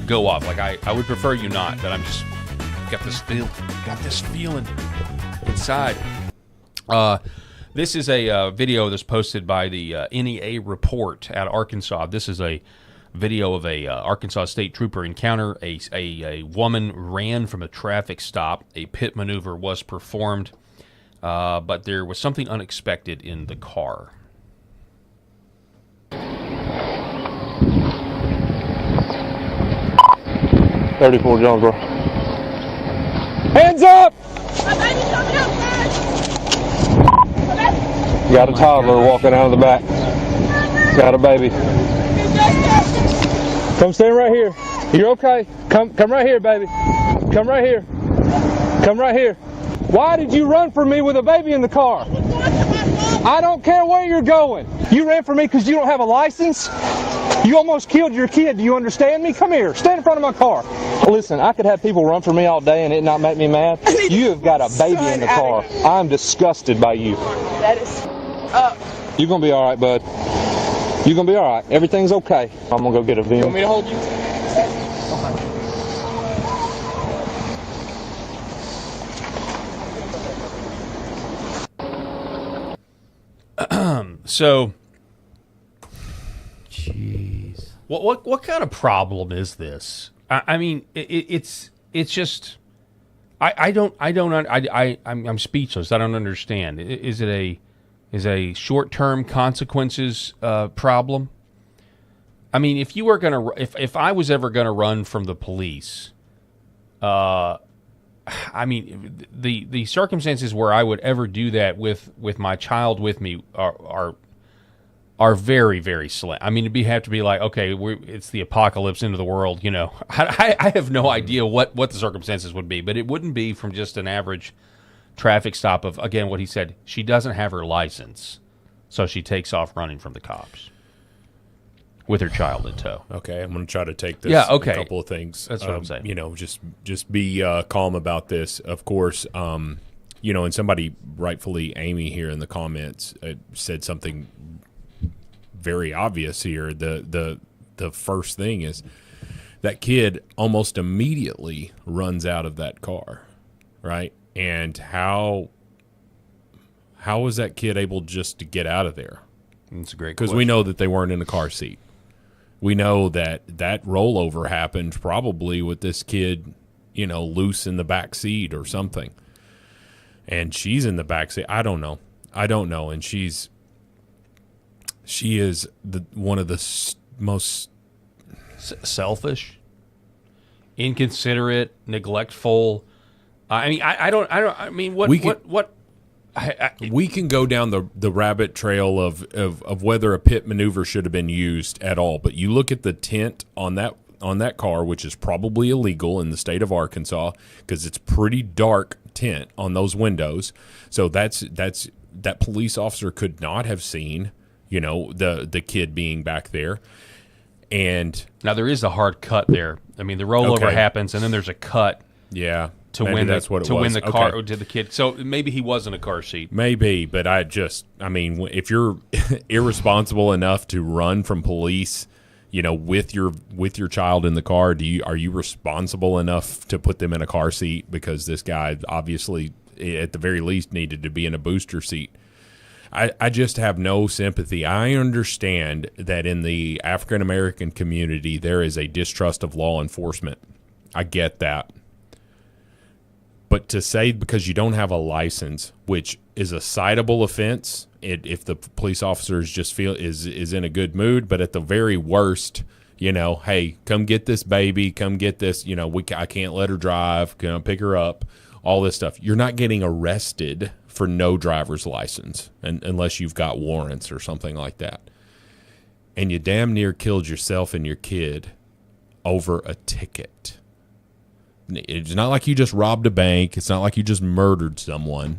S1: go off. Like I would prefer you not, but I'm just got this feeling inside. This is a video that's posted by the NEA Report out of Arkansas. This is a video of a Arkansas State Trooper encounter. A woman ran from a traffic stop. A pit maneuver was performed, but there was something unexpected in the car.
S12: 34 Jonesboro. Hands up! Got a toddler walking out of the back. Got a baby. Come stand right here. You're okay. Come right here, baby. Come right here. Come right here. Why did you run from me with a baby in the car? I don't care where you're going. You ran from me because you don't have a license? You almost killed your kid. Do you understand me? Come here. Stand in front of my car. Listen, I could have people run from me all day and it not make me mad. You have got a baby in the car. I'm disgusted by you.
S13: That is up.
S12: You're going to be all right, bud. You're going to be all right. Everything's okay. I'm going to go get a view.
S13: You want me to hold you?
S1: So,
S3: jeez,
S1: what kind of problem is this? I mean, it's just I'm speechless. I don't understand. Is it a short-term consequences problem? I mean, if you were gonna, if I was ever gonna run from the police, I mean, the circumstances where I would ever do that with my child with me are are very, very slim. I mean, have to be like, okay, it's the apocalypse into the world. You know, I have no idea what the circumstances would be, but it wouldn't be from just an average traffic stop of, again, what he said. She doesn't have her license, so she takes off running from the cops with her child in tow.
S4: Okay, I'm going to try to take this.
S1: Yeah, okay.
S4: A couple of things.
S1: That's what I'm saying.
S4: You know, just be calm about this. Of course, you know, and somebody, rightfully Amy here in the comments, said something very obvious here. The first thing is that kid almost immediately runs out of that car, right? And how was that kid able just to get out of there?
S1: That's a great question.
S4: Because we know that they weren't in the car seat. We know that rollover happened probably with this kid, you know, loose in the back seat or something. And she's in the back seat. I don't know. And she is one of the most
S1: selfish, inconsiderate, neglectful. I mean, I mean, what
S4: we can go down the rabbit trail of whether a pit maneuver should have been used at all. But you look at the tint on that car, which is probably illegal in the state of Arkansas because it's pretty dark tint on those windows. So that police officer could not have seen, you know, the kid being back there. And
S1: now there is a hard cut there. I mean, the rollover happens, and then there's a cut.
S4: Yeah.
S1: To win the car to the kid. So maybe he was in a car seat.
S4: Maybe, but I mean, if you're irresponsible enough to run from police, you know, with your child in the car, are you responsible enough to put them in a car seat? Because this guy obviously, at the very least, needed to be in a booster seat. I just have no sympathy. I understand that in the African American community there is a distrust of law enforcement. I get that. But to say because you don't have a license, which is a citable offense, if the police officers just feel is in a good mood, but at the very worst, you know, hey, come get this baby, come get this, you know, I can't let her drive, can I pick her up, all this stuff. You're not getting arrested for no driver's license unless you've got warrants or something like that. And you damn near killed yourself and your kid over a ticket. It's not like you just robbed a bank. It's not like you just murdered someone.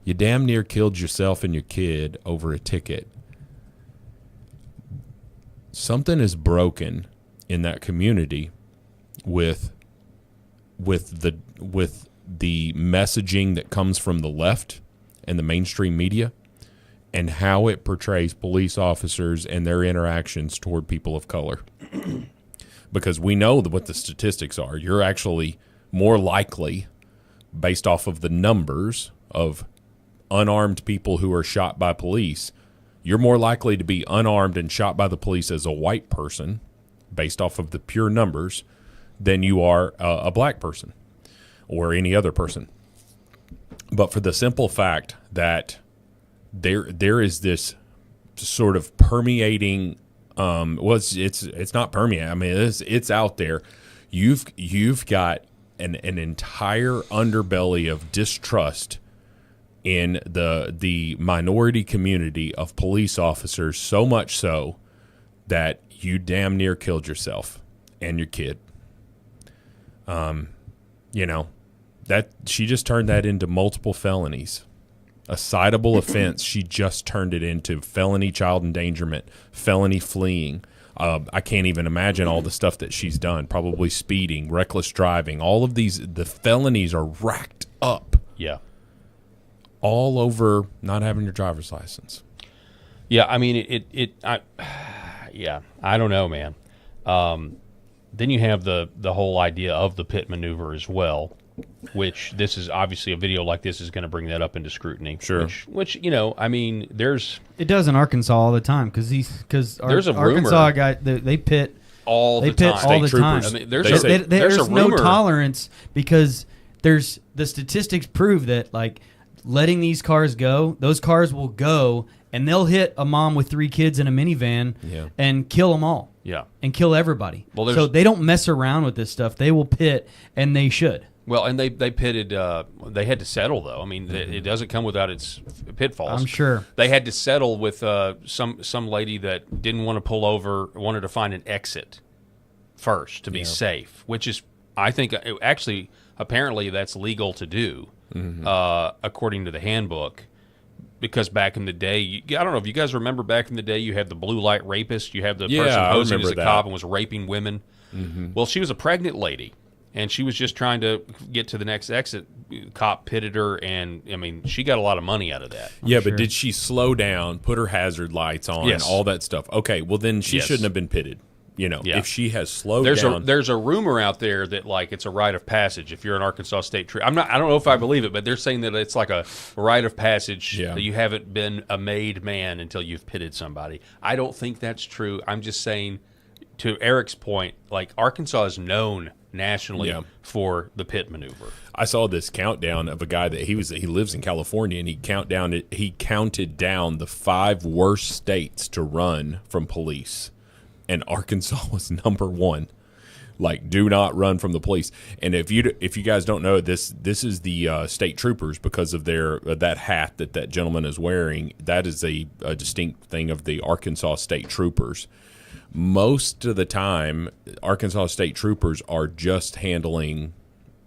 S4: You damn near killed yourself and your kid over a ticket. Something is broken in that community with the messaging that comes from the left and the mainstream media and how it portrays police officers and their interactions toward people of color. Because we know what the statistics are. You're actually more likely, based off of the numbers of unarmed people who are shot by police, you're more likely to be unarmed and shot by the police as a white person, based off of the pure numbers, than you are a black person or any other person. But for the simple fact that there is this sort of permeating. It's not permeating. I mean, it's out there. You've got an entire underbelly of distrust in the minority community of police officers, so much so that you damn near killed yourself and your kid. You know, that she just turned that into multiple felonies. A citable offense, she just turned it into felony child endangerment, felony fleeing. I can't even imagine all the stuff that she's done. Probably speeding, reckless driving. All of the felonies are racked up.
S1: Yeah.
S4: All over not having your driver's license.
S1: Yeah, I mean, I don't know, man. Then you have the whole idea of the pit maneuver as well, which this is obviously a video like this is going to bring that up into scrutiny.
S4: Sure.
S1: Which you know, I mean,
S3: it does in Arkansas all the time because
S1: there's a
S3: Arkansas
S1: rumor
S3: guy they pit
S1: all the time. I mean,
S3: there's no tolerance because there's the statistics prove that like letting these cars go, those cars will go and they'll hit a mom with 3 kids in a minivan and kill them all.
S1: Yeah.
S3: And kill everybody.
S1: Well,
S3: so they don't mess around with this stuff. They will pit, and they should.
S1: Well, and they pitted. They had to settle, though. I mean, it doesn't come without its pitfalls.
S3: I'm sure
S1: they had to settle with some lady that didn't want to pull over, wanted to find an exit first to be safe, which is, I think, actually apparently that's legal to do according to the handbook. Because back in the day, I don't know if you guys remember back in the day, you had the blue light rapist. You have the person posing as a cop and was raping women. Well, she was a pregnant lady, and she was just trying to get to the next exit. Cop pitted her, and, I mean, she got a lot of money out of that.
S4: Yeah, but did she slow down, put her hazard lights on, and all that stuff? Okay, well, then she shouldn't have been pitted. You know, if she has slowed down.
S1: There's a rumor out there that, like, it's a rite of passage if you're an Arkansas State trooper. I don't know if I believe it, but they're saying that it's like a rite of passage that you haven't been a made man until you've pitted somebody. I don't think that's true. I'm just saying, to Eric's point, like, Arkansas is known nationally for the pit maneuver.
S4: I saw this countdown of a guy that he lives in California, and he counted down the 5 worst states to run from police. And Arkansas was number 1. Like, do not run from the police. And if you guys don't know, this is the state troopers, because of that hat that gentleman is wearing. That is a distinct thing of the Arkansas State Troopers. Most of the time, Arkansas State Troopers are just handling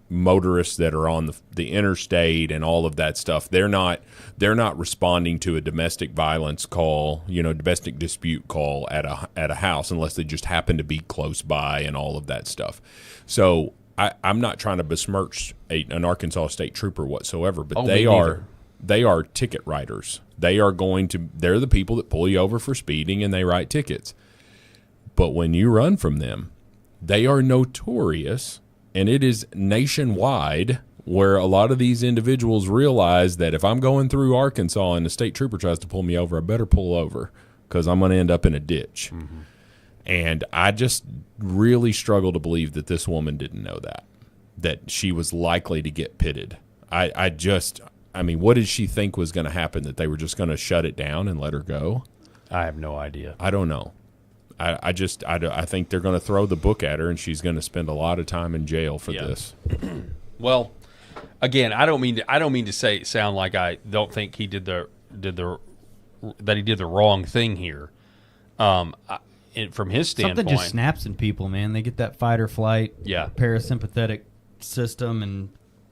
S4: motorists that are on the interstate and all of that stuff. They're not responding to a domestic violence call, domestic dispute call at a house, unless they just happen to be close by and all of that stuff. So I'm not trying to besmirch an Arkansas State Trooper whatsoever, but they are ticket writers. They're the people that pull you over for speeding, and they write tickets. But when you run from them, they are notorious. And it is nationwide, where a lot of these individuals realize that if I'm going through Arkansas and the state trooper tries to pull me over, I better pull over, because I'm going to end up in a ditch. And I just really struggle to believe that this woman didn't know that she was likely to get pitted. I mean, what did she think was going to happen, that they were just going to shut it down and let her go?
S1: I have no idea.
S4: I don't know. I think they're going to throw the book at her, and she's going to spend a lot of time in jail for this.
S1: Well, again, I don't mean to sound like I don't think he did the wrong thing here. From his standpoint,
S3: something just snaps in people, man. They get that fight or flight, parasympathetic system, and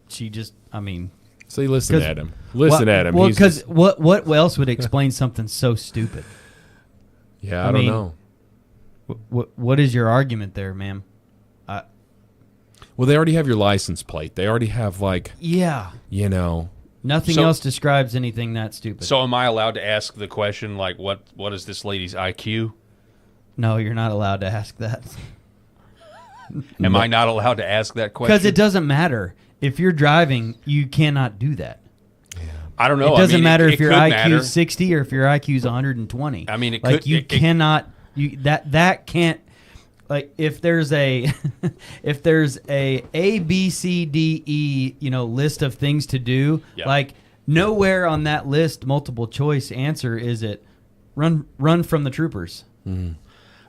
S3: she just, I mean.
S4: See, listen at him. At him.
S3: Well, because what else would explain something so stupid?
S4: Yeah, I don't know.
S3: What is your argument there, ma'am?
S4: Well, they already have your license plate. They already have, like,
S3: nothing else describes anything that stupid.
S1: So am I allowed to ask the question, like, what is this lady's IQ?
S3: No, you're not allowed to ask that.
S1: Am I not allowed to ask that question?
S3: Because it doesn't matter. If you're driving, you cannot do that.
S1: I don't know.
S3: It doesn't matter if your IQ is 60 or if your IQ is 120.
S1: I mean,
S3: cannot. That can't, like, if there's a B, C, D, E, list of things to do, like, nowhere on that list, multiple choice answer is it run from the troopers.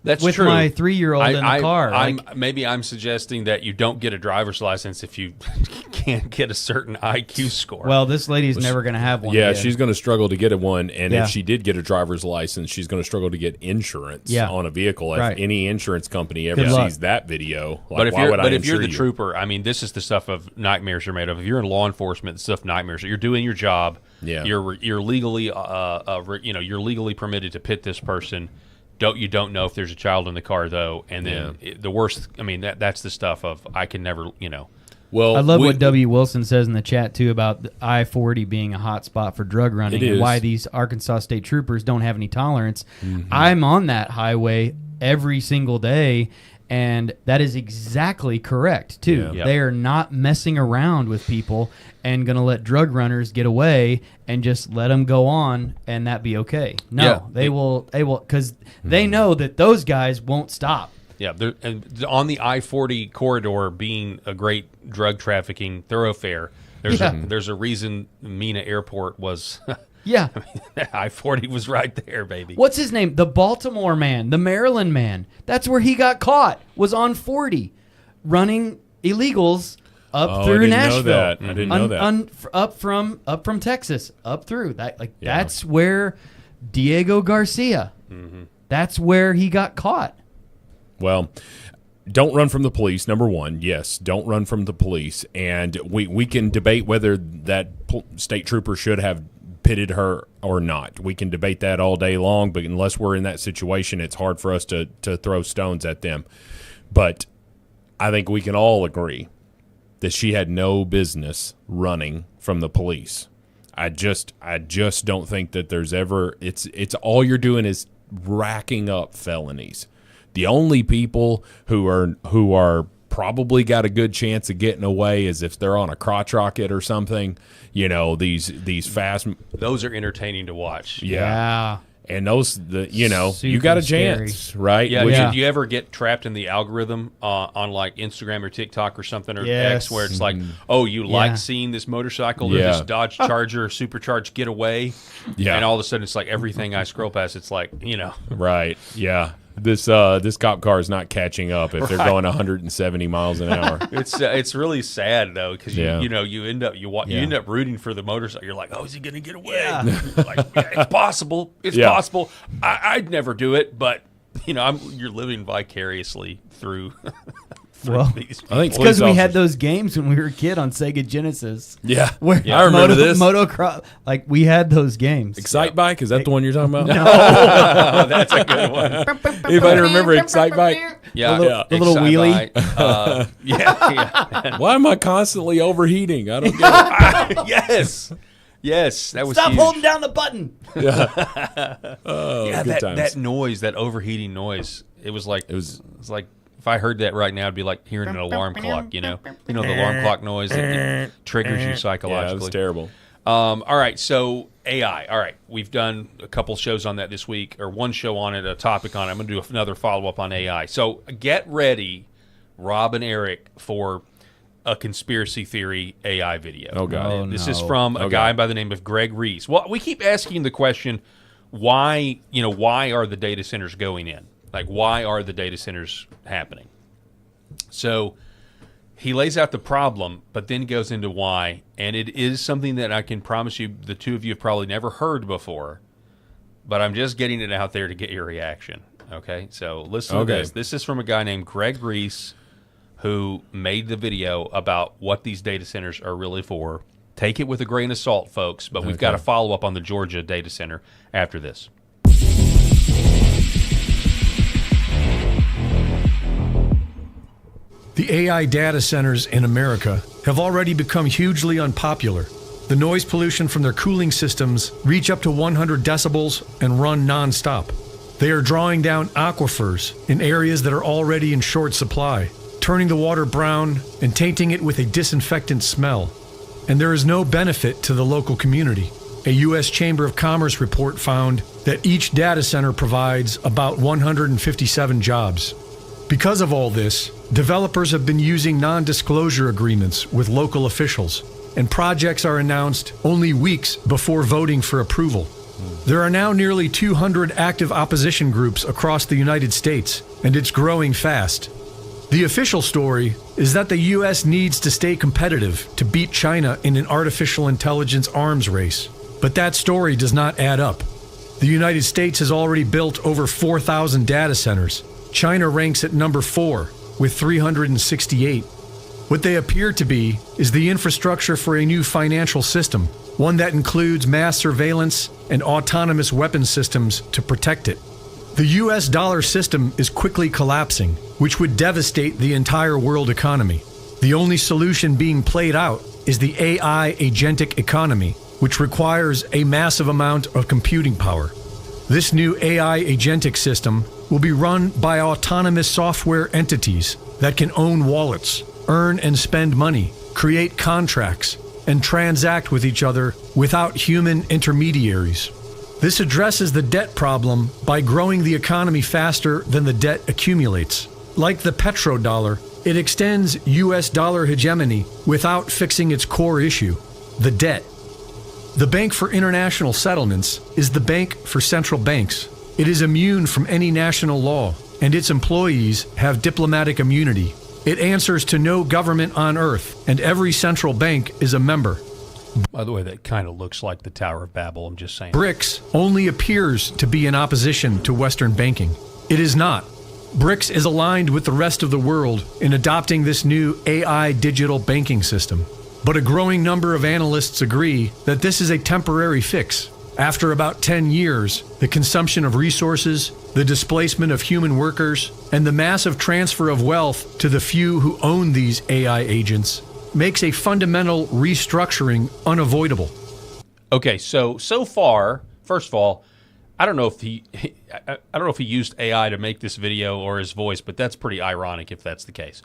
S1: That's
S3: with
S1: true.
S3: my 3-year-old in the car.
S1: Maybe I'm suggesting that you don't get a driver's license if you can't get a certain IQ score.
S3: Well, this lady's never going to have one.
S4: Yeah, she's going to struggle to get one. And if she did get a driver's license, she's going to struggle to get insurance on a vehicle. If any insurance company ever sees that video, like, but if you're the trooper,
S1: I mean, this is the stuff of nightmares are made of. If you're in law enforcement, the stuff nightmares. You're doing your job.
S4: Yeah.
S1: You're legally you're legally permitted to pit this person. You don't know if there's a child in the car, though, and then the worst. I mean, that's the stuff of I can never,
S4: Well,
S3: I love what W. Wilson says in the chat too about the I-40 being a hot spot for drug running and why these Arkansas State Troopers don't have any tolerance. I'm on that highway every single day, and that is exactly correct too. They are not messing around with people and going to let drug runners get away and just let them go on and that be okay. No, they will because they know that those guys won't stop.
S1: Yeah, and on the I-40 corridor being a great drug trafficking thoroughfare, there's a reason Mena Airport was. I-40 was right there, baby.
S3: What's his name? The Baltimore man, the Maryland man. That's where he got caught. Was on 40, running illegals up through
S4: I didn't
S3: Nashville.
S4: know that. I didn't know that.
S3: Up from Texas, up through that. That's where Diego Garcia.
S4: Mm-hmm.
S3: That's where he got caught.
S4: Well, don't run from the police. Number one, yes, don't run from the police. And we can debate whether that state trooper should have pitted her or not. We can debate that all day long, but unless we're in that situation, it's hard for us to throw stones at them. But I think we can all agree that she had no business running from the police. I just don't think that there's ever it's all you're doing is racking up felonies. The only people who are probably got a good chance of getting away is if they're on a crotch rocket or something. You know, these fast.
S1: Those are entertaining to watch.
S3: Yeah.
S4: And those, you
S3: Super
S4: got a
S3: scary.
S4: chance, right?
S1: Yeah. Do you ever get trapped in the algorithm on like Instagram or TikTok or something or X where it's like, oh, you like seeing this motorcycle or this Dodge Charger supercharged get away?
S4: Yeah.
S1: And all of a sudden it's like everything I scroll past, it's like,
S4: Right. Yeah. This cop car is not catching up if they're going 170 miles an hour.
S1: It's really sad though because
S4: Yeah.
S1: you end up rooting for the motorcycle. You're like, oh, is he going to get away? It's possible. It's possible. I'd never do it, but you're living vicariously through. These people.
S4: I think
S3: it's because we had those games when we were a kid on Sega Genesis.
S4: Yeah,
S3: where
S4: I remember this.
S3: Motocross, like we had those games.
S4: Excite Bike, is that the one you're talking about?
S3: No,
S1: that's a good one.
S4: Anybody remember Excite Bike?
S1: Yeah,
S3: the little wheelie.
S1: Yeah.
S4: Why am I constantly overheating? I don't get it.
S1: Yes, that was
S3: Stop
S1: huge.
S3: holding down the button.
S4: Good times.
S1: that noise, that overheating noise. It was like if I heard that right now, it'd be like hearing an alarm clock. The alarm clock noise that triggers you psychologically.
S4: Yeah, it was terrible.
S1: All right, so AI. All right, we've done a couple shows on that this week, or one show on it, a topic on it. I'm going to do another follow-up on AI. So get ready, Rob and Eric, for a conspiracy theory AI video.
S4: Oh, God.
S1: This is from a guy by the name of Greg Reese. Well, we keep asking the question, why are the data centers going in? Like, why are the data centers happening? So he lays out the problem, but then goes into why, and it is something that I can promise you the two of you have probably never heard before, but I'm just getting it out there to get your reaction. Okay, so listen to this. This is from a guy named Greg Reese who made the video about what these data centers are really for. Take it with a grain of salt, folks, but we've got a follow-up on the Georgia data center after this.
S14: The AI data centers in America have already become hugely unpopular. The noise pollution from their cooling systems reach up to 100 decibels and run non-stop. They are drawing down aquifers in areas that are already in short supply, turning the water brown and tainting it with a disinfectant smell. And there is no benefit to the local community. A U.S. Chamber of Commerce report found that each data center provides about 157 jobs. Because of all this, developers have been using non-disclosure agreements with local officials, and projects are announced only weeks before voting for approval. There are now nearly 200 active opposition groups across the United States, and it's growing fast. The official story is that the U.S. needs to stay competitive to beat China in an artificial intelligence arms race. But that story does not add up. The United States has already built over 4,000 data centers. China ranks at number 4 with 368. What they appear to be is the infrastructure for a new financial system, one that includes mass surveillance and autonomous weapon systems to protect it. The US dollar system is quickly collapsing, which would devastate the entire world economy. The only solution being played out is the AI agentic economy, which requires a massive amount of computing power. This new AI agentic system will be run by autonomous software entities that can own wallets, earn and spend money, create contracts, and transact with each other without human intermediaries. This addresses the debt problem by growing the economy faster than the debt accumulates. Like the petrodollar, it extends US dollar hegemony without fixing its core issue, the debt. The Bank for International Settlements is the bank for central banks. It is immune from any national law, and its employees have diplomatic immunity. It answers to no government on earth, and every central bank is a member.
S1: By the way, that kind of looks like the Tower of Babel, I'm just saying.
S14: BRICS only appears to be in opposition to Western banking. It is not. BRICS is aligned with the rest of the world in adopting this new AI digital banking system. But a growing number of analysts agree that this is a temporary fix. After about 10 years, the consumption of resources, the displacement of human workers, and the massive transfer of wealth to the few who own these AI agents makes a fundamental restructuring unavoidable.
S1: Okay, so far, first of all, I don't know if he used AI to make this video or his voice, but that's pretty ironic if that's the case.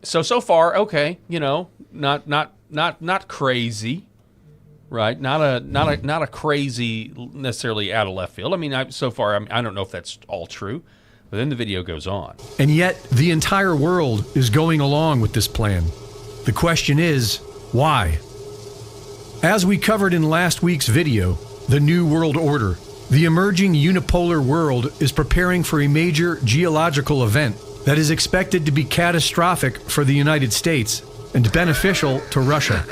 S1: So far, okay, not crazy, right? Not a crazy necessarily out of left field. I mean, I don't know if that's all true, but then the video goes on.
S14: And yet, the entire world is going along with this plan. The question is, why? As we covered in last week's video, the New World Order, the emerging unipolar world is preparing for a major geological event that is expected to be catastrophic for the United States and beneficial to Russia.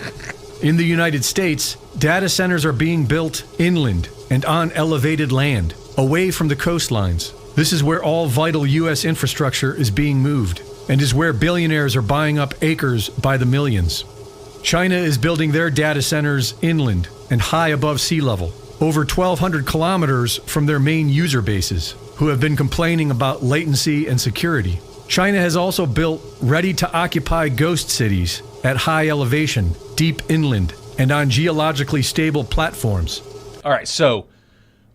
S14: In the United States, data centers are being built inland and on elevated land, away from the coastlines. This is where all vital U.S. infrastructure is being moved, and is where billionaires are buying up acres by the millions. China is building their data centers inland and high above sea level, over 1,200 kilometers from their main user bases, who have been complaining about latency and security. China has also built ready-to-occupy ghost cities at high elevation, deep inland, and on geologically stable platforms.
S1: All right, so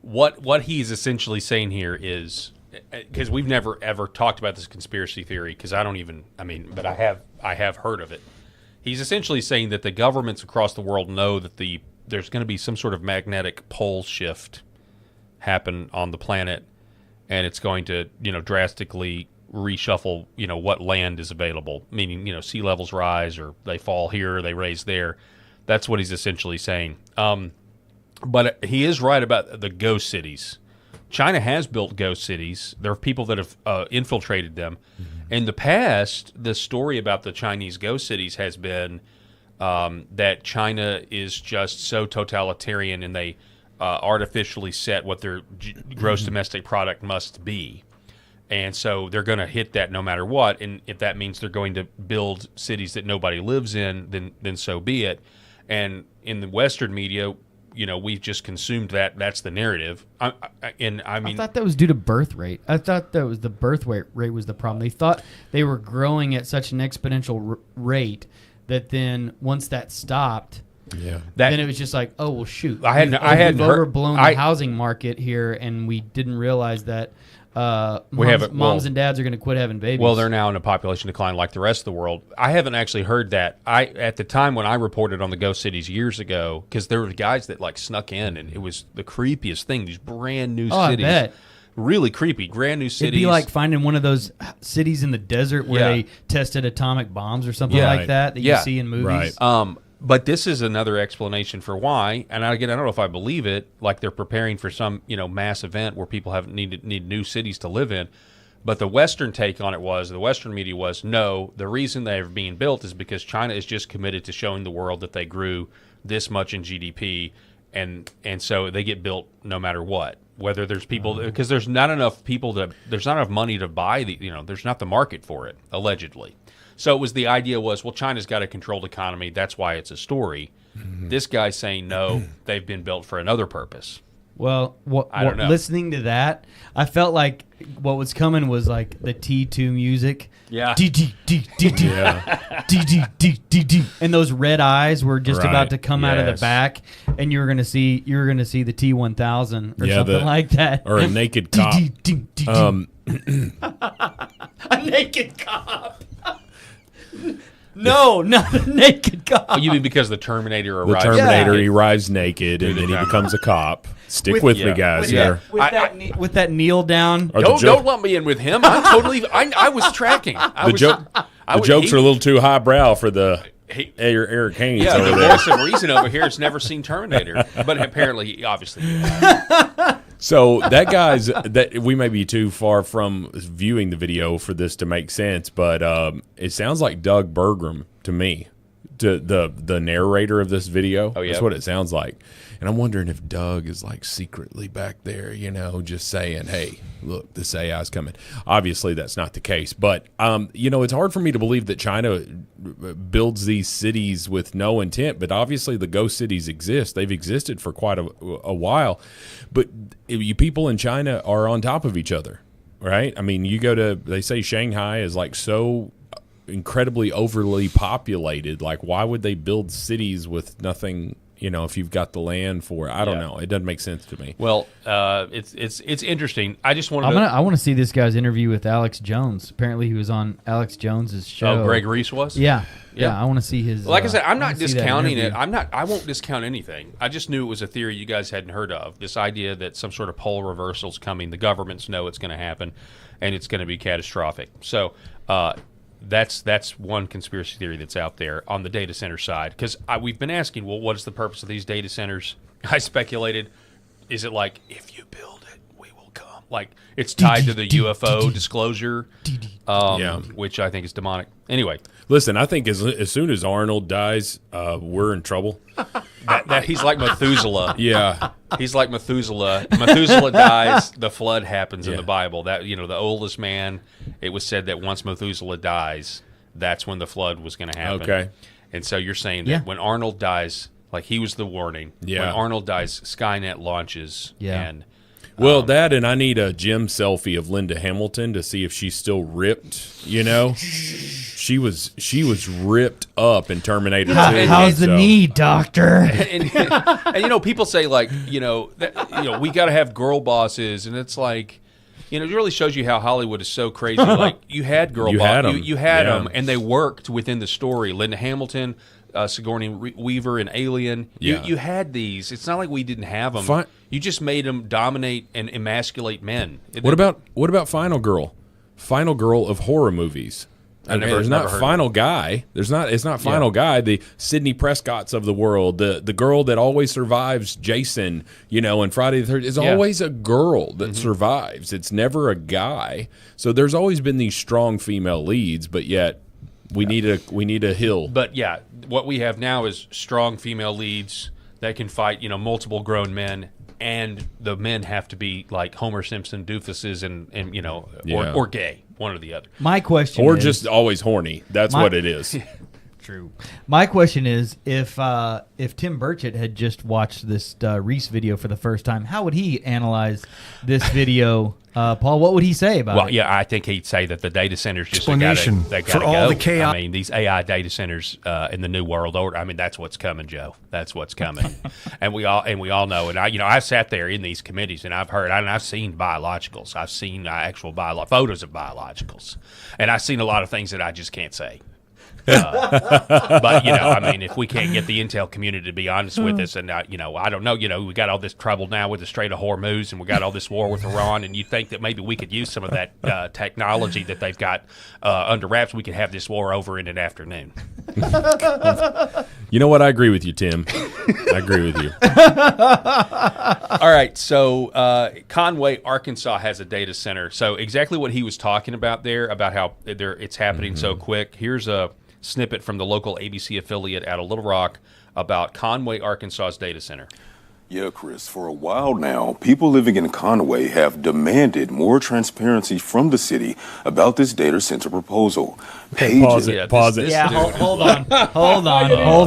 S1: what he's essentially saying here is, because we've never ever talked about this conspiracy theory, because but I have heard of it. He's essentially saying that the governments across the world know that there's going to be some sort of magnetic pole shift happen on the planet, and it's going to drastically reshuffle what land is available, meaning sea levels rise, or they fall here, or they raise there. That's what he's essentially saying. But he is right about the ghost cities. China has built ghost cities. There are people that have infiltrated them. In the past, the story about the Chinese ghost cities has been that China is just so totalitarian, and they artificially set what their gross domestic product must be. And so they're going to hit that no matter what. And if that means they're going to build cities that nobody lives in, then so be it. And in the Western media, we've just consumed that. That's the narrative. I
S3: thought that was due to birth rate. I thought that was the birth rate was the problem. They thought they were growing at such an exponential rate that then once that stopped, then it was just like, oh well, shoot. We've overblown the housing market here, and we didn't realize that moms and dads are going to quit having babies.
S1: Well, they're now in a population decline like the rest of the world. I haven't actually heard that. At the time when I reported on the ghost cities years ago, because there were guys that snuck in, and it was the creepiest thing. These brand new cities. I bet. Really creepy, brand new cities.
S3: It'd be like finding one of those cities in the desert where they tested atomic bombs or something like that you see in movies.
S1: Right. But this is another explanation for why. And again, I don't know if I believe it. Like they're preparing for some mass event where people need new cities to live in. But the Western take on it was, the Western media was, no, the reason they're being built is because China is just committed to showing the world that they grew this much in GDP, and so they get built no matter what. Whether there's people, because there's not enough money to buy there's not the market for it, allegedly. So the idea was, well, China's got a controlled economy. That's why it's a story. This guy's saying, no, they've been built for another purpose.
S3: Well, I don't know. Listening to that, I felt like what was coming was like the T2 music.
S1: Yeah.
S3: D-D-D-D-D. D-D-D-D-D. And those red eyes were just about to come out of the back, and you were going to see the T1000 or something like that.
S4: Or a naked cop.
S3: A naked cop. No, not a naked cop.
S1: Oh, you mean because the Terminator arrives?
S4: The Terminator arrives naked, and then he becomes a cop. Stick with me, guys.
S3: With that kneel down.
S1: Don't lump me in with him. I was tracking. The
S4: jokes are a little too highbrow for the Eric Haynes over there.
S1: The voice of reason over here has never seen Terminator, but apparently, obviously.
S4: So that guy's that we may be too far from viewing the video for this to make sense, but it sounds like Doug Bergram to me, to the narrator of this video.
S1: Oh yeah,
S4: that's what it sounds like. And I'm wondering if Doug is like secretly back there, just saying, "Hey, look, this AI is coming." Obviously, that's not the case, but it's hard for me to believe that China builds these cities with no intent. But obviously, the ghost cities exist; they've existed for quite a while. But you people in China are on top of each other, right? I mean, they say Shanghai is like so incredibly overly populated. Like, why would they build cities with nothing? If you've got the land for it, I don't know. It doesn't make sense to me.
S1: Well, it's interesting. I just wanted
S3: I want to see this guy's interview with Alex Jones. Apparently, he was on Alex Jones's show.
S1: Oh, Greg Reese was?
S3: Yeah. I want to see his.
S1: Like I said, I'm not discounting it. I won't discount anything. I just knew it was a theory you guys hadn't heard of. This idea that some sort of pole reversal is coming. The governments know it's going to happen, and it's going to be catastrophic. So. That's one conspiracy theory that's out there on the data center side. Because we've been asking, well, what is the purpose of these data centers? I speculated, is it like, if you build it, we will come? Like, it's tied to the UFO disclosure, which I think is demonic. Anyway.
S4: Listen, I think as soon as Arnold dies, we're in trouble.
S1: He's like Methuselah.
S4: Yeah.
S1: He's like Methuselah. Methuselah dies, the flood happens in the Bible. That the oldest man, it was said that once Methuselah dies, that's when the flood was going to happen.
S4: Okay.
S1: And so you're saying that when Arnold dies, like he was the warning. Yeah. When Arnold dies, Skynet launches.
S3: Yeah.
S1: And
S4: that and I need a gym selfie of Linda Hamilton to see if she's still ripped, She was ripped up in Terminator 2.
S3: How's the knee, doctor?
S1: and people say like, we got to have girl bosses, and it's like, it really shows you how Hollywood is so crazy. Like you had girl bosses, you had them, and they worked within the story. Linda Hamilton, Sigourney Weaver in Alien. You had these. It's not like we didn't have them. You just made them dominate and emasculate men.
S4: What about Final Girl? Final Girl of horror movies. There's not Final Guy. It's not Final Guy. The Sidney Prescotts of the world, the girl that always survives Jason, and Friday the 13th is always a girl that survives. It's never a guy. So there's always been these strong female leads, but yet we need a hill.
S1: But what we have now is strong female leads that can fight, multiple grown men. And the men have to be like Homer Simpson doofuses and or gay, one or the other.
S3: My question
S4: or
S3: is,
S4: just always horny. That's what it is.
S3: True. My question is, if Tim Burchett had just watched this Reese video for the first time, how would he analyze this video? Paul, what would he say about it?
S1: Well, I think he'd say that the data centers just
S14: explanation
S1: they
S14: for
S1: gotta
S14: all
S1: go.
S14: the chaos.
S1: I mean, these AI data centers in the new world order. I mean, that's what's coming, Joe. That's what's coming, and we all know. And I sat there in these committees, and I've seen biologicals. I've seen actual photos of biologicals, and I've seen a lot of things that I just can't say. But if we can't get the intel community to be honest with us, and I don't know, we got all this trouble now with the Strait of Hormuz, and we got all this war with Iran, and you think that maybe we could use some of that technology that they've got under wraps. We could have this war over in an afternoon.
S4: You know what? I agree with you, Tim. I agree with you.
S1: All right, so Conway, Arkansas has a data center. So exactly what he was talking about there, about how it's happening so quick. Here's a snippet from the local ABC affiliate out of Little Rock about Conway, Arkansas's data center.
S15: Yeah, Chris, for a while now, people living in Conway have demanded more transparency from the city about this data center proposal.
S4: Pause it.
S3: Yeah, hold on.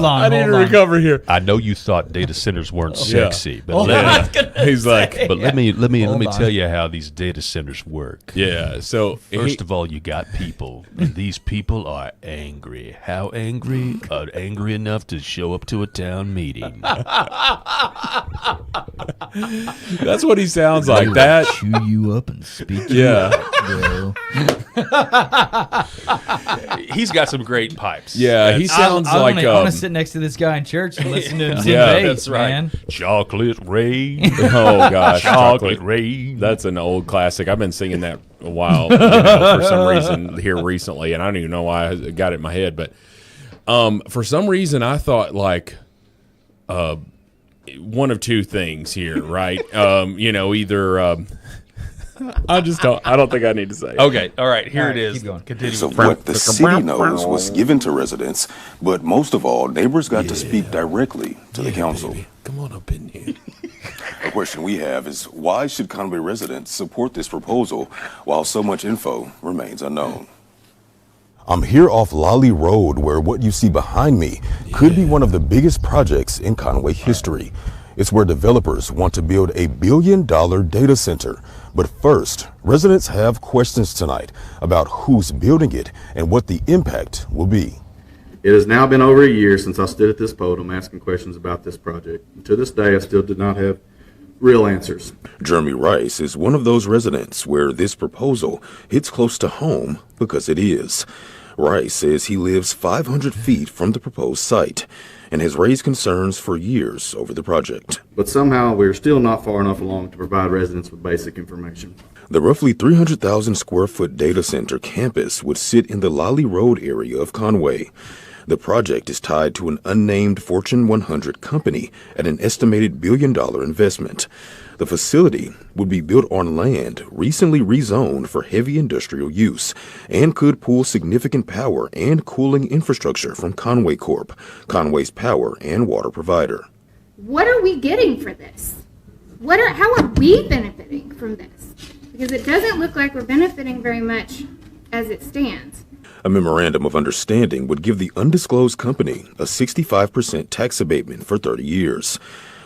S3: I
S4: need to recover here.
S1: I know you thought data centers weren't sexy, but let me tell you how these data centers work.
S4: Yeah. So
S1: first of all, you got people, and these people are angry. How angry? Angry enough to show up to a town meeting.
S4: That's what he sounds like. That
S1: chew you up and speak.
S4: Yeah.
S1: He's got some great pipes.
S4: Yeah, he sounds like.
S3: I want to sit next to this guy in church and listen to him sing bass,
S1: that's right.
S3: man.
S1: Chocolate rain.
S4: Oh gosh,
S1: chocolate rain.
S4: That's an old classic. I've been singing that a while for some reason here recently, and I don't even know why I got it in my head. But for some reason, I thought like. one of two things here, right? Either I don't think I need to say it.
S1: Okay, all right, here it is.
S3: Keep going.
S1: Continue.
S15: So what the city knows was given to residents, but most of all, neighbors got to speak directly to the council.
S4: Baby. Come on up in here.
S15: A question we have is, why should Conway residents support this proposal while so much info remains unknown? I'm here off Lally Road, where what you see behind me could be one of the biggest projects in Conway history. It's where developers want to build a $1 billion data center. But first, residents have questions tonight about who's building it and what the impact will be.
S16: It has now been over a year since I stood at this podium asking questions about this project. And to this day, I still did not have real answers.
S15: Jeremy Rice is one of those residents where this proposal hits close to home because it is. Rice says he lives 500 feet from the proposed site and has raised concerns for years over the project.
S16: But somehow we're still not far enough along to provide residents with basic information.
S15: The roughly 300,000 square foot data center campus would sit in the Lally Road area of Conway. The project is tied to an unnamed Fortune 100 company at an estimated $1 billion investment. The facility would be built on land recently rezoned for heavy industrial use and could pull significant power and cooling infrastructure from Conway Corp., Conway's power and water provider.
S17: What are we getting for this? How are we benefiting from this? Because it doesn't look like we're benefiting very much as it stands.
S15: A memorandum of understanding would give the undisclosed company a 65% tax abatement for 30 years,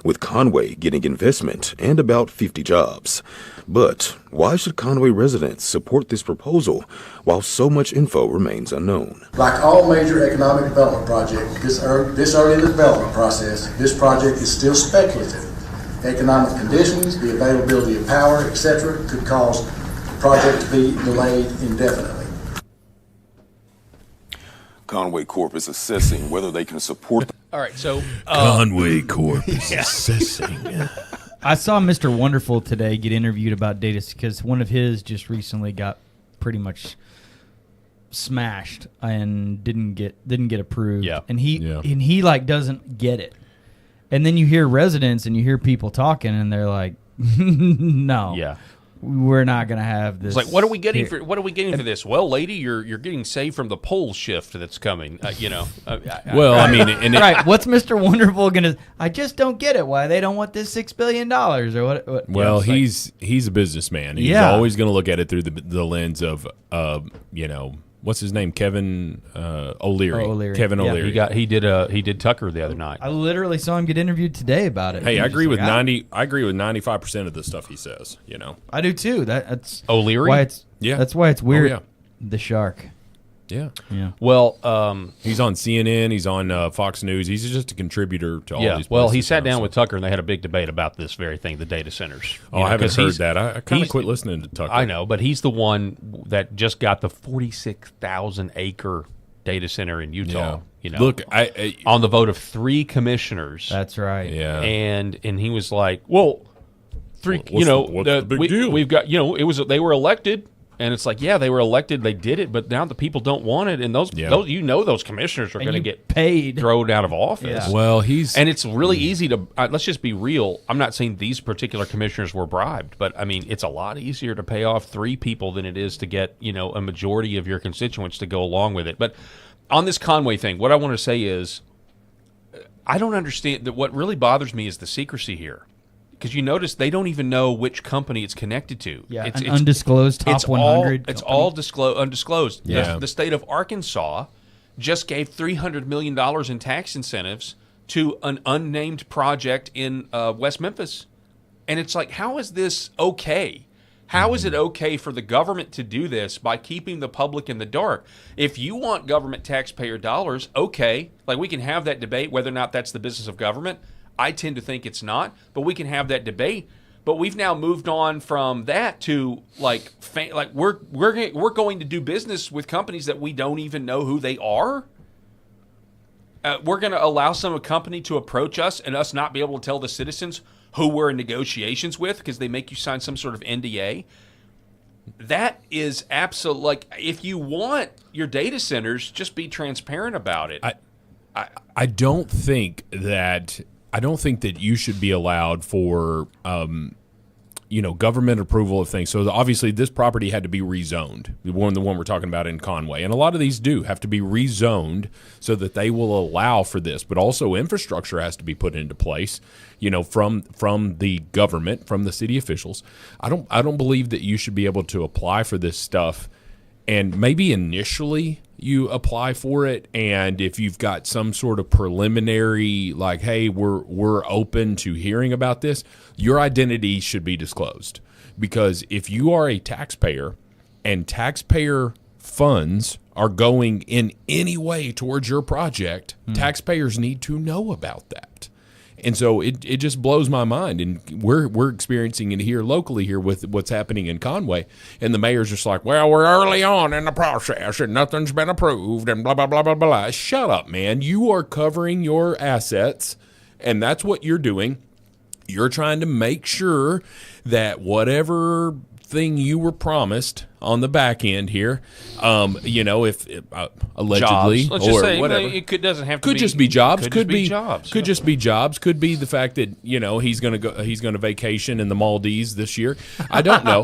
S15: with Conway getting investment and about 50 jobs. But why should Conway residents support this proposal while so much info remains unknown?
S18: Like all major economic development projects, this early in the development process, this project is still speculative. Economic conditions, the availability of power, etc., could cause the project to be delayed indefinitely.
S15: Conway Corp is assessing whether they can support.
S1: All right, so
S4: Conway Corp is assessing.
S3: I saw Mr. Wonderful today get interviewed about data because one of his just recently got pretty much smashed and didn't get approved.
S1: Yeah.
S3: And he like doesn't get it. And then you hear residents and you hear people talking and they're like, no.
S1: Yeah.
S3: We're not going to have this.
S1: It's like, what are we getting for this? Well, lady, you're getting saved from the pole shift that's coming.
S4: Well, I mean,
S3: right. What's Mr. Wonderful going to? I just don't get it. Why they don't want this $6 billion or what?
S4: Well, he's a businessman. He's always going to look at it through the lens of what's his name? Kevin O'Leary.
S3: O'Leary.
S4: Kevin O'Leary.
S1: He did Tucker the other night.
S3: I literally saw him get interviewed today about it.
S4: Hey, I agree with 95% of the stuff he says.
S3: I do too. That's
S1: O'Leary.
S3: Why it's That's why it's weird.
S4: Oh, yeah.
S3: The shark.
S4: Yeah.
S1: Well,
S4: he's on CNN. He's on Fox News. He's just a contributor to all these.
S1: Well, he sat down with Tucker and they had a big debate about this very thing, the data centers.
S4: I haven't heard that. I kind of quit listening to Tucker.
S1: I know, but he's the one that just got the 46,000 acre data center in Utah.
S4: Look,
S1: on the vote of 3 commissioners.
S3: That's right.
S4: Yeah,
S1: and he was like, well,
S4: what's the big deal?
S1: We've got they were elected. And it's like, yeah, they were elected, they did it, but now the people don't want it, and those those commissioners are going to get
S3: paid,
S1: thrown out of office.
S3: Yeah.
S4: Well, and
S1: it's really easy to let's just be real. I'm not saying these particular commissioners were bribed, but I mean, it's a lot easier to pay off 3 people than it is to get a majority of your constituents to go along with it. But on this Conway thing, what I want to say is, I don't understand that. What really bothers me is the secrecy here. Because you notice they don't even know which company it's connected to.
S3: Yeah, it's undisclosed top 100.
S1: It's all undisclosed.
S4: Yeah.
S1: The state of Arkansas just gave $300 million in tax incentives to an unnamed project in West Memphis. And it's like, how is this okay? How is it okay for the government to do this by keeping the public in the dark? If you want government taxpayer dollars, okay, like we can have that debate whether or not that's the business of government. I tend to think it's not, but we can have that debate. But we've now moved on from that to we're going to do business with companies that we don't even know who they are. We're going to allow some company to approach us and us not be able to tell the citizens who we're in negotiations with because they make you sign some sort of NDA. That is absolute. Like, if you want your data centers, just be transparent about it.
S4: I don't think that I don't think that you should be allowed for government approval of things. So obviously this property had to be rezoned, the one we're talking about in Conway. And a lot of these do have to be rezoned so that they will allow for this. But also infrastructure has to be put into place, from the government, from the city officials. I don't believe that you should be able to apply for this stuff, and maybe initially you apply for it, and if you've got some sort of preliminary, like, hey, we're open to hearing about this, your identity should be disclosed. Because if you are a taxpayer and taxpayer funds are going in any way towards your project, taxpayers need to know about that. And so it just blows my mind, and we're experiencing it here locally here with what's happening in Conway, and the mayor's just like, well, we're early on in the process and nothing's been approved and blah, blah, blah, blah, blah. Shut up, man. You are covering your assets, and that's what you're doing. You're trying to make sure that whatever thing you were promised on the back end here, if allegedly
S1: jobs. Let's
S4: or
S1: just say,
S4: whatever,
S1: it doesn't have to
S4: could
S1: be,
S4: just be jobs.
S1: Could be jobs.
S4: Could just be jobs. Could be the fact that he's going to vacation in the Maldives this year. I don't know.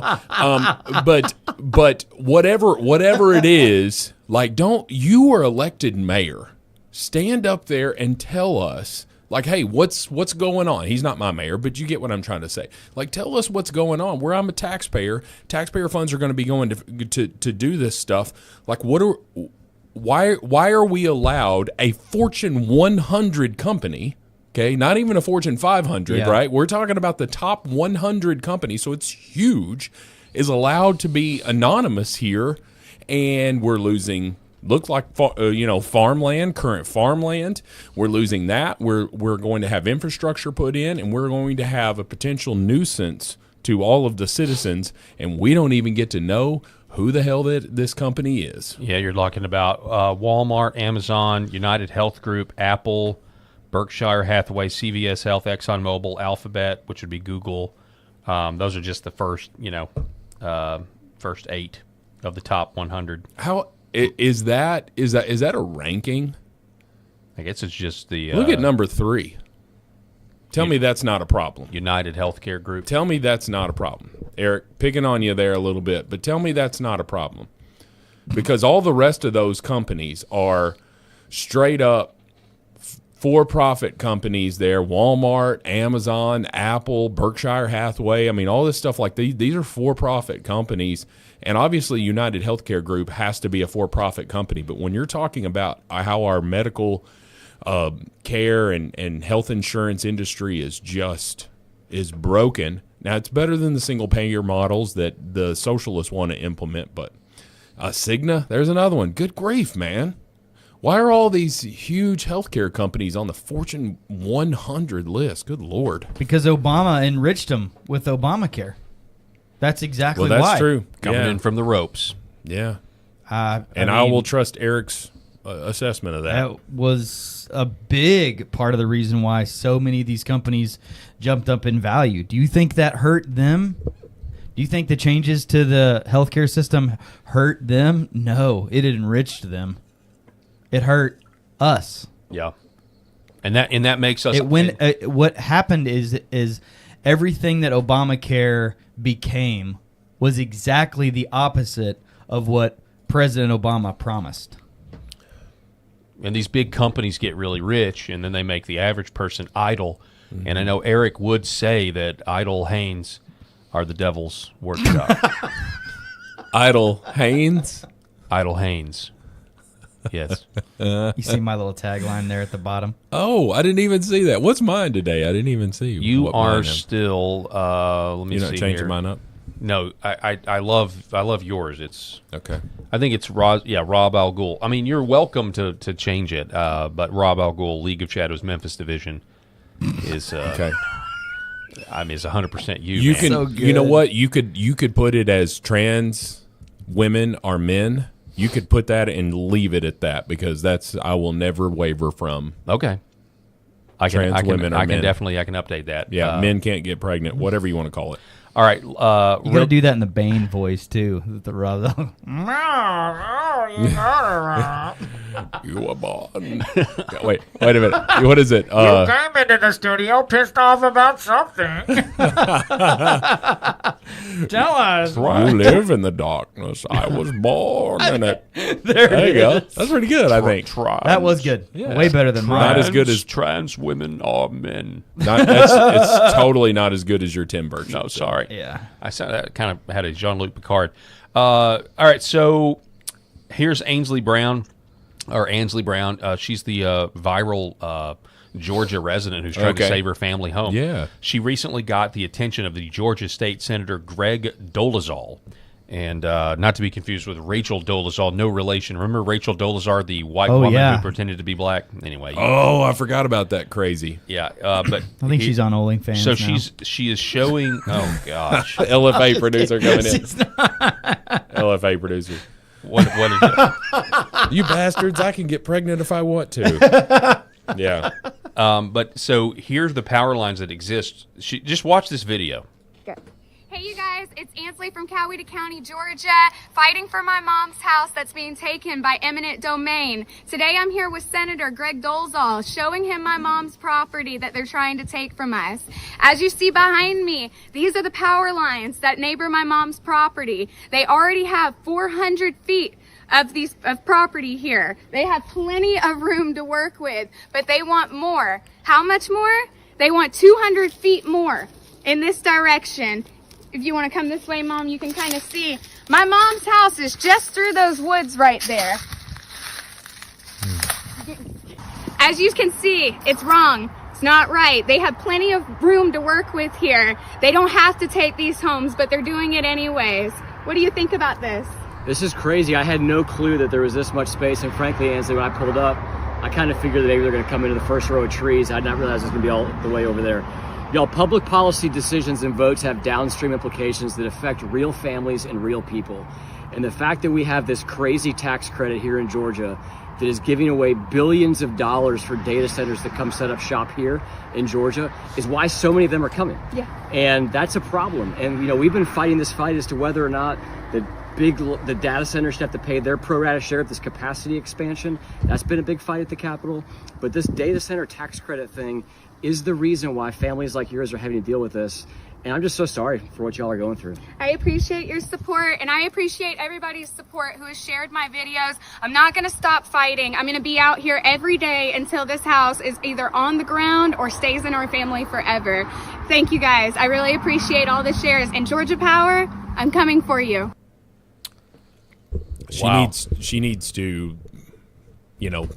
S4: But whatever it is, like, you are elected mayor. Stand up there and tell us, like, hey, what's going on? He's not my mayor, but you get what I'm trying to say. Like, tell us what's going on. Where I'm a taxpayer, taxpayer funds are going to be going to do this stuff. Like, why are we allowed a Fortune 100 company? Okay, not even a Fortune 500, right? We're talking about the top 100 companies, so it's huge. Is allowed to be anonymous here, and we're losing. Looks like farmland, current farmland. We're losing that. We're going to have infrastructure put in, and we're going to have a potential nuisance to all of the citizens, and we don't even get to know who the hell this company is.
S1: Yeah, you're talking about Walmart, Amazon, United Health Group, Apple, Berkshire Hathaway, CVS Health, ExxonMobil, Alphabet, which would be Google. Those are just the first 8 of the top 100.
S4: How is that a ranking?
S1: I guess it's just the
S4: look at number 3. Tell me that's not a problem.
S1: United Healthcare Group.
S4: Tell me that's not a problem. Eric, picking on you there a little bit, but tell me that's not a problem. Because all the rest of those companies are straight up for-profit companies there. Walmart, Amazon, Apple, Berkshire Hathaway. I mean, all this stuff, like these are for-profit companies. And obviously United Healthcare Group has to be a for-profit company. But when you're talking about how our medical care and health insurance industry is broken. Now, it's better than the single-payer models that the socialists want to implement, but Cigna, there's another one. Good grief, man. Why are all these huge healthcare companies on the Fortune 100 list? Good Lord.
S3: Because Obama enriched them with Obamacare. That's exactly
S4: why.
S3: Well, that's
S4: true.
S1: Coming in from the ropes.
S4: Yeah. I will trust Eric's assessment of that.
S3: That was a big part of the reason why so many of these companies jumped up in value. Do you think that hurt them? Do you think the changes to the healthcare system hurt them? No, it enriched them. It hurt us.
S1: Yeah, and that makes us.
S3: What happened is everything that Obamacare became was exactly the opposite of what President Obama promised.
S1: And these big companies get really rich, and then they make the average person idle. Mm-hmm. And I know Eric would say that idle Hanes are the devil's workshop.
S4: Idle Hanes?
S1: Idle Hanes. Yes.
S3: You see my little tagline there at the bottom?
S4: Oh, I didn't even see that. What's mine today? I didn't even see.
S1: You are still. Let me see.
S4: You're not changing mine up?
S1: No, I love yours. It's
S4: okay.
S1: I think it's Rob Al Ghul. I mean, you're welcome to change it, but Rob Al Ghul, League of Shadows, Memphis Division, is
S4: okay.
S1: I mean, it's 100% you.
S4: You
S1: man.
S4: can.
S3: So good.
S4: You know what? You could put it as trans women are men. You could put that and leave it at that, because I will never waver from.
S1: Okay.
S4: Trans women are men.
S1: I can definitely update that.
S4: Yeah, men can't get pregnant, whatever you want to call it.
S1: All right.
S3: You got to do that in the Bane voice, too. The
S4: You were born. Wait a minute. What is it?
S19: You came into the studio pissed off about something.
S3: Tell us.
S4: You live in the darkness. I was born in it.
S3: There
S4: you go.
S3: is.
S4: That's pretty good, I think.
S3: That was good.
S4: Yeah.
S3: Way better than mine.
S4: Not as good as
S1: trans women are men.
S4: It's totally not as good as your Tim Burton.
S1: No, sorry.
S3: Yeah.
S1: I said that kind of had a Jean-Luc Picard. All right, so here's Ansley Brown. She's the viral Georgia resident who's trying to save her family home.
S4: Yeah.
S1: She recently got the attention of the Georgia State Senator Greg Dolezal. And not to be confused with Rachel Dolezal, no relation. Remember Rachel Dolezal, the white woman who pretended to be black? Anyway.
S4: Oh, I forgot about that. Crazy.
S1: Yeah, but
S3: I think she's on OnlyFans
S1: So
S3: now.
S1: she is showing. Oh gosh,
S4: LFA producer coming in. LFA producer.
S1: What is it?
S4: You bastards! I can get pregnant if I want to. Yeah.
S1: But so here's the power lines that exist. Just watch this video.
S20: Hey you guys, it's Ansley from Coweta County, Georgia, fighting for my mom's house that's being taken by eminent domain. Today I'm here with Senator Greg Dolezal, showing him my mom's property that they're trying to take from us. As you see behind me, these are the power lines that neighbor my mom's property. They already have 400 feet of property here. They have plenty of room to work with, but they want more. How much more? They want 200 feet more in this direction. If you want to come this way, Mom, you can kind of see. My mom's house is just through those woods right there. As you can see, it's wrong. It's not right. They have plenty of room to work with here. They don't have to take these homes, but they're doing it anyways. What do you think about this?
S21: This is crazy. I had no clue that there was this much space, and frankly, Ansley, when I pulled up, I kind of figured that maybe they're going to come into the first row of trees. I did not realize it was going to be all the way over there. Y'all, public policy decisions and votes have downstream implications that affect real families and real people. And the fact that we have this crazy tax credit here in Georgia that is giving away billions of dollars for data centers to come set up shop here in Georgia is why so many of them are coming.
S20: Yeah.
S21: And that's a problem. And, we've been fighting this fight as to whether or not the data centers should have to pay their pro rata share of this capacity expansion. That's been a big fight at the Capitol. But this data center tax credit thing is the reason why families like yours are having to deal with this. And I'm just so sorry for what y'all are going through.
S20: I appreciate your support, and I appreciate everybody's support who has shared my videos. I'm not going to stop fighting. I'm going to be out here every day until this house is either on the ground or stays in our family forever. Thank you guys. I really appreciate all the shares. And Georgia Power, I'm coming for you.
S4: She needs to,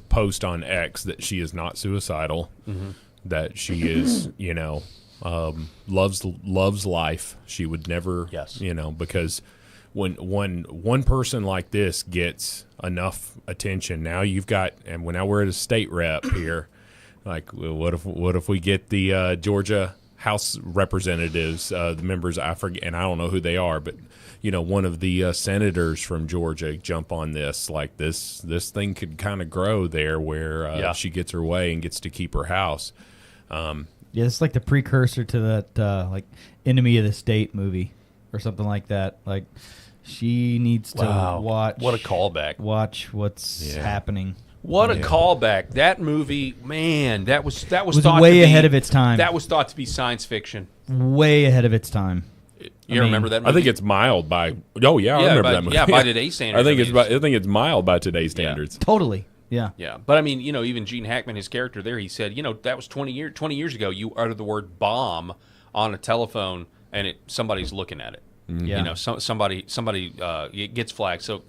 S4: post on X that she is not suicidal. Mm-hmm. That she is, loves life. She would never, because when one person like this gets enough attention, now you've got, and now we're at a state rep here. Like, what if we get the Georgia House representatives, the members, I forget, and I don't know who they are, but one of the senators from Georgia jump on this. Like this thing could kind of grow there, where she gets her way and gets to keep her house.
S3: Yeah, it's like the precursor to that like Enemy of the State movie or something like that. Like she needs to watch.
S1: What a callback!
S3: Watch what's happening.
S1: What a callback! That movie, man, that was
S3: thought way ahead of its time.
S1: That was thought to be science fiction.
S3: Way ahead of its time.
S1: You remember that movie?
S4: I think it's mild by. Oh yeah, I remember that movie.
S1: Yeah, by today's standards.
S4: I think it's mild by today's standards.
S3: Totally. Yeah.
S1: Yeah. But I mean, even Gene Hackman, his character there, he said, that was 20 years ago, you uttered the word bomb on a telephone and somebody's looking at it. Mm-hmm.
S3: Yeah.
S1: Somebody it gets flagged. So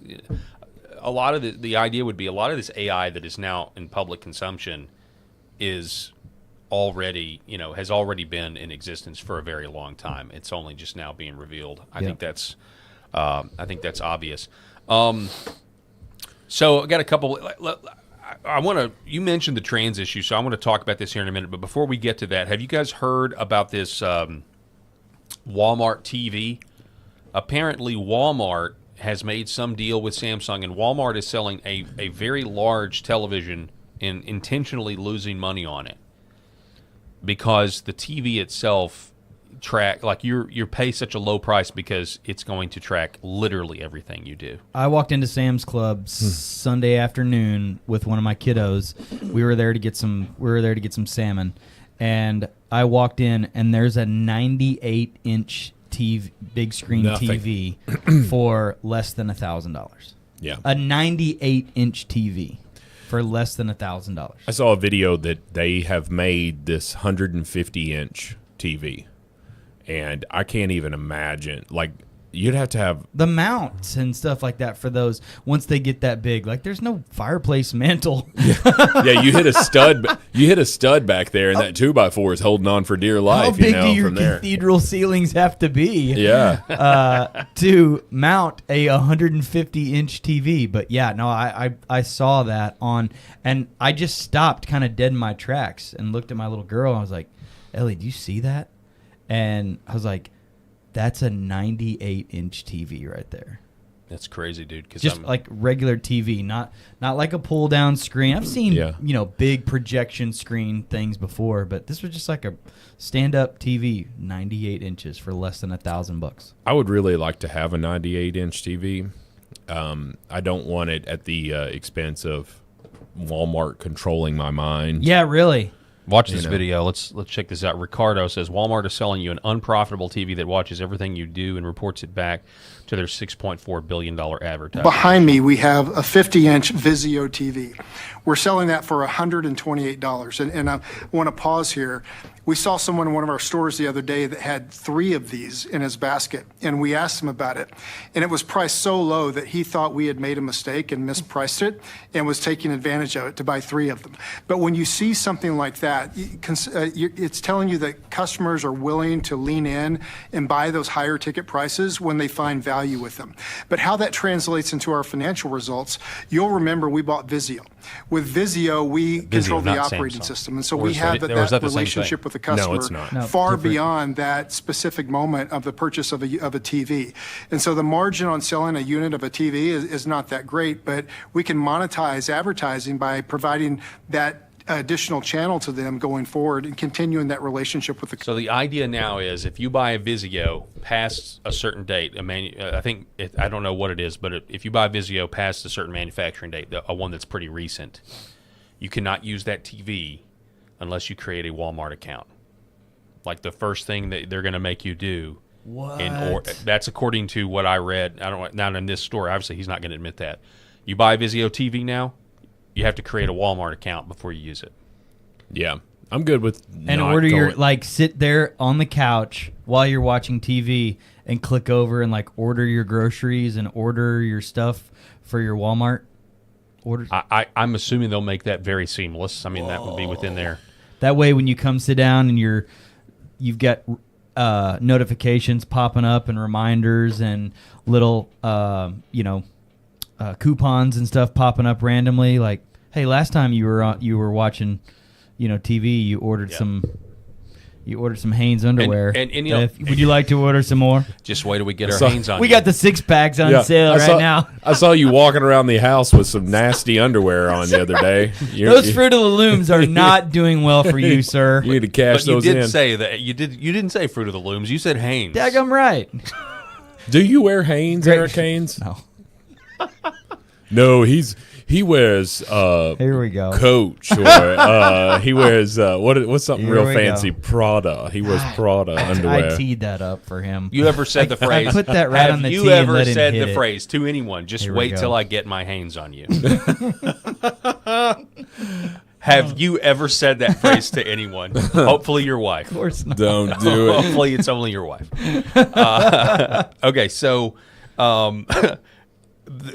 S1: a lot of the idea would be a lot of this AI that is now in public consumption is already, has already been in existence for a very long time. It's only just now being revealed. I think that's obvious. So I got a couple. You mentioned the trans issue, so I want to talk about this here in a minute. But before we get to that, have you guys heard about this Walmart TV? Apparently, Walmart has made some deal with Samsung, and Walmart is selling a very large television and intentionally losing money on it because the TV itself track, like you pay such a low price because it's going to track literally everything you do.
S3: I walked into Sam's Club Sunday afternoon with one of my kiddos. We were there to get some salmon, and I walked in and there's a 98-inch TV, big screen TV for less than $1,000.
S4: Yeah,
S3: a 98-inch TV for less than $1,000.
S4: I saw a video that they have made this 150-inch TV, and I can't even imagine. Like, you'd have to have
S3: the mounts and stuff like that for those once they get that big. Like, there's no fireplace mantle.
S4: Yeah, you hit a stud. You hit a stud back there, and that 2x4 is holding on for dear life.
S3: How big do your
S4: from there.
S3: cathedral ceilings have to be?
S4: Yeah,
S3: to mount a 150-inch TV. But yeah, no, I saw that on, and I just stopped kind of dead in my tracks and looked at my little girl. And I was like, Ellie, do you see that? And I was like, that's a 98-inch TV right there.
S1: That's crazy, dude.
S3: Just like regular TV, not like a pull-down screen. I've seen big projection screen things before, but this was just like a stand-up TV, 98 inches for less than $1,000.
S4: I would really like to have a 98-inch TV. I don't want it at the expense of Walmart controlling my mind.
S3: Yeah, really.
S1: Watch this video. Let's check this out. Ricardo says Walmart is selling you an unprofitable TV that watches everything you do and reports it back to their $6.4 billion advertising.
S5: Behind me, we have a 50-inch Vizio TV. We're selling that for $128. And I want to pause here. We saw someone in one of our stores the other day that had 3 of these in his basket, and we asked him about it. And it was priced so low that he thought we had made a mistake and mispriced it and was taking advantage of it to buy 3 of them. But when you see something like that, it's telling you that customers are willing to lean in and buy those higher ticket prices when they find value with them. But how that translates into our financial results, you'll remember we bought Vizio. With Vizio, we control the operating system. And so we have that relationship with the customer
S4: No, it's not.
S5: far
S3: different.
S5: beyond that specific moment of the purchase of a TV. And so the margin on selling a unit of a TV is not that great, but we can monetize advertising by providing that additional channel to them going forward and continuing that relationship with the
S1: So the idea now is if you buy a Vizio past a certain date, I don't know what it is, but if you buy Vizio past a certain manufacturing date, one that's pretty recent, you cannot use that TV unless you create a Walmart account. Like the first thing that they're going to make you do.
S3: What?
S1: That's according to what I read. I don't not in this store. Obviously, he's not going to admit that. You buy a Vizio TV now, you have to create a Walmart account before you use it.
S4: Yeah, I'm good with
S3: and order your sit there on the couch while you're watching TV and click over and order your groceries and order your stuff for your Walmart orders.
S1: I'm assuming they'll make that very seamless. I mean, that would be within there.
S3: That way, when you come sit down and you've got notifications popping up and reminders and little coupons and stuff popping up randomly. Like, hey, last time you were watching, TV, you ordered some Hanes underwear.
S1: And
S3: would you like to order some more?
S1: Just wait till we get our Hanes on.
S3: We got the 6-packs on sale now.
S4: I saw you walking around the house with some nasty underwear on the other day.
S3: Those Fruit of the Looms are not doing well for you, sir.
S4: You need to cash those in.
S1: You did say that. You didn't say Fruit of the Looms. You said Hanes.
S3: Daggum right.
S4: Do you wear Hanes, Eric Hanes?
S3: No.
S4: No, he wears
S3: here we go.
S4: Coach or he wears what's something
S3: Here
S4: real
S3: we
S4: fancy?
S3: go.
S4: Prada. He wears Prada underwear.
S3: I teed that up for him.
S1: You ever said the phrase?
S3: I put that right on the tee
S1: Have you
S3: and
S1: ever
S3: let him
S1: said
S3: hit
S1: the
S3: it.
S1: phrase to anyone? Just
S3: Here we
S1: wait
S3: go.
S1: till I get my Hanes on you. Have you ever said that phrase to anyone? Hopefully your wife.
S3: Of course not.
S4: Don't do it.
S1: Hopefully it's only your wife. Okay, so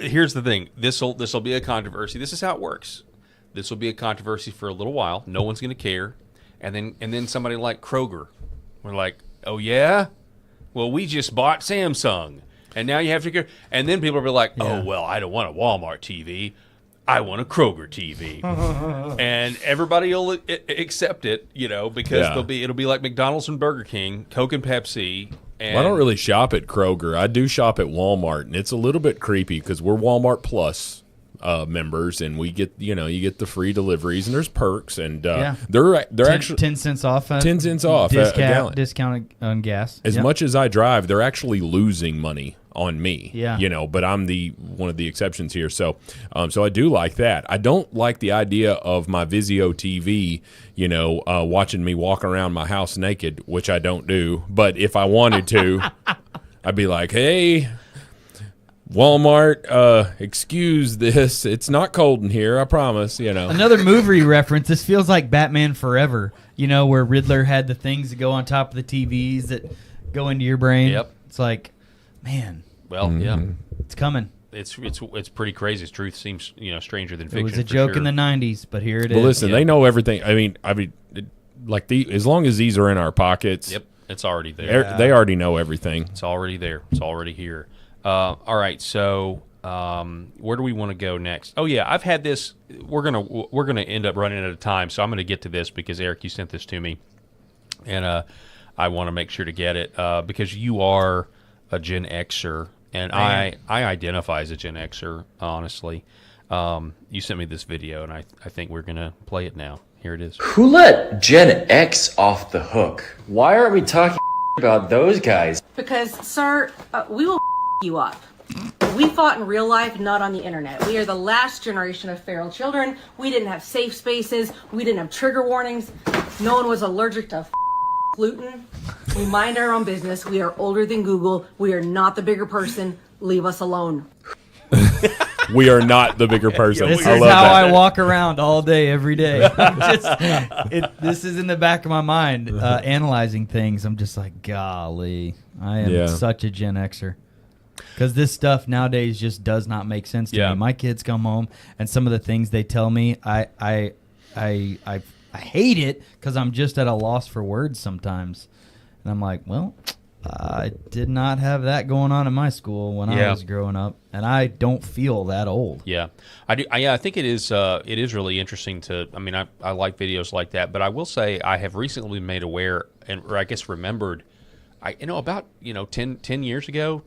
S1: here's the thing. This'll be a controversy. This is how it works. This will be a controversy for a little while. No one's going to care, and then somebody like Kroger, we're like, oh yeah, well we just bought Samsung, and now you have to go. And then people will be like, oh well, I don't want a Walmart TV. I want a Kroger TV, and everybody will accept it, because it'll be like McDonald's and Burger King, Coke and Pepsi. And
S4: I don't really shop at Kroger. I do shop at Walmart, and it's a little bit creepy because we're Walmart Plus members, and we get you get the free deliveries, and there's perks, and
S3: Yeah.
S4: they're
S3: 10,
S4: actually
S3: 10 cents off.
S4: 10 cents off a gallon.
S3: Discount on gas.
S4: As
S3: Yep.
S4: much as I drive, they're actually losing money on me.
S3: Yeah.
S4: But I'm one of the exceptions here. So so I do like that. I don't like the idea of my Vizio TV, watching me walk around my house naked, which I don't do. But if I wanted to, I'd be like, hey, Walmart, excuse this. It's not cold in here, I promise,
S3: Another movie reference. This feels like Batman Forever, where Riddler had the things that go on top of the TVs that go into your brain.
S1: Yep.
S3: It's like, man.
S1: Well, yeah.
S3: It's coming.
S1: It's pretty crazy. Truth seems, stranger than fiction.
S3: It was a joke in the 90s, but here it is.
S4: Well, listen, they know everything. I mean, as long as these are in our pockets.
S1: Yep, it's already there.
S4: They already know everything.
S1: It's already there. It's already here. All right, so where do we want to go next? Oh yeah, I've had this. We're gonna end up running out of time, so I'm gonna get to this because Eric, you sent this to me, and I want to make sure to get it because you are a Gen Xer, and I identify as a Gen Xer. Honestly, you sent me this video, and I think we're gonna play it now. Here it is.
S6: Who let Gen X off the hook? Why aren't we talking about those guys?
S22: Because, sir, we will you up. We fought in real life, not on the internet. We are the last generation of feral children. We didn't have safe spaces. We didn't have trigger warnings. No one was allergic to gluten. We mind our own business. We are older than Google. We are not the bigger person. Leave us alone.
S4: We are not the bigger person.
S3: This is how I walk around all day, every day. This is in the back of my mind, analyzing things. I'm just like, golly, I am such a Gen Xer. Because this stuff nowadays just does not make sense to me. My kids come home, and some of the things they tell me, I hate it because I'm just at a loss for words sometimes. And I'm like, well, I did not have that going on in my school when I was growing up, and I don't feel that old.
S1: Yeah, I do. I think it is really interesting to. I mean, I like videos like that, but I will say I have recently been made aware, or I guess remembered. About 10 years ago,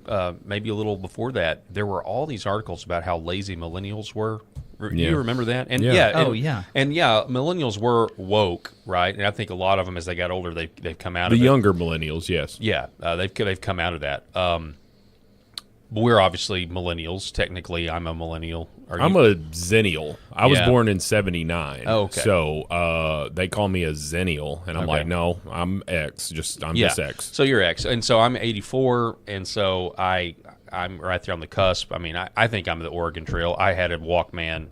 S1: maybe a little before that, there were all these articles about how lazy millennials were. You remember that? And millennials were woke, right? And I think a lot of them, as they got older, they've come out of it.
S4: The younger millennials, yes.
S1: Yeah, they've come out of that. We're obviously millennials. Technically, I'm a millennial.
S4: I'm a zennial. I was born in 79.
S1: Oh, okay.
S4: So they call me a zennial, and I'm like, no, I'm X. I'm just X.
S1: So you're X. And so I'm 84, and so I'm right there on the cusp. I mean, I think I'm the Oregon Trail. I had a Walkman.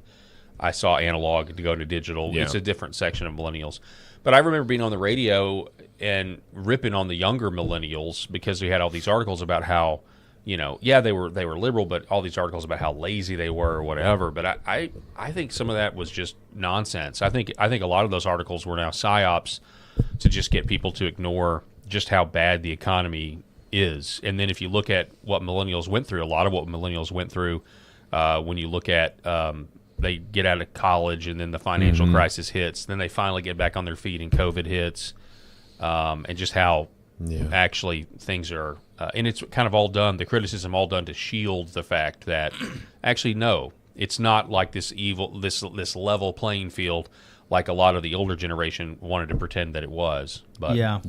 S1: I saw analog to go to digital.
S4: Yeah.
S1: It's a different section of millennials. But I remember being on the radio and ripping on the younger millennials because we had all these articles about how, they were liberal, but all these articles about how lazy they were or whatever. But I think some of that was just nonsense. I think a lot of those articles were now psyops to just get people to ignore just how bad the economy is. And then if you look at what millennials went through, a lot of what millennials went through, when you look at they get out of college and then the financial crisis hits, then they finally get back on their feet and COVID hits, and just how actually things are. And it's kind of all done, the criticism all done to shield the fact that actually, no, it's not like this level playing field like a lot of the older generation wanted to pretend that it was. But
S4: yeah.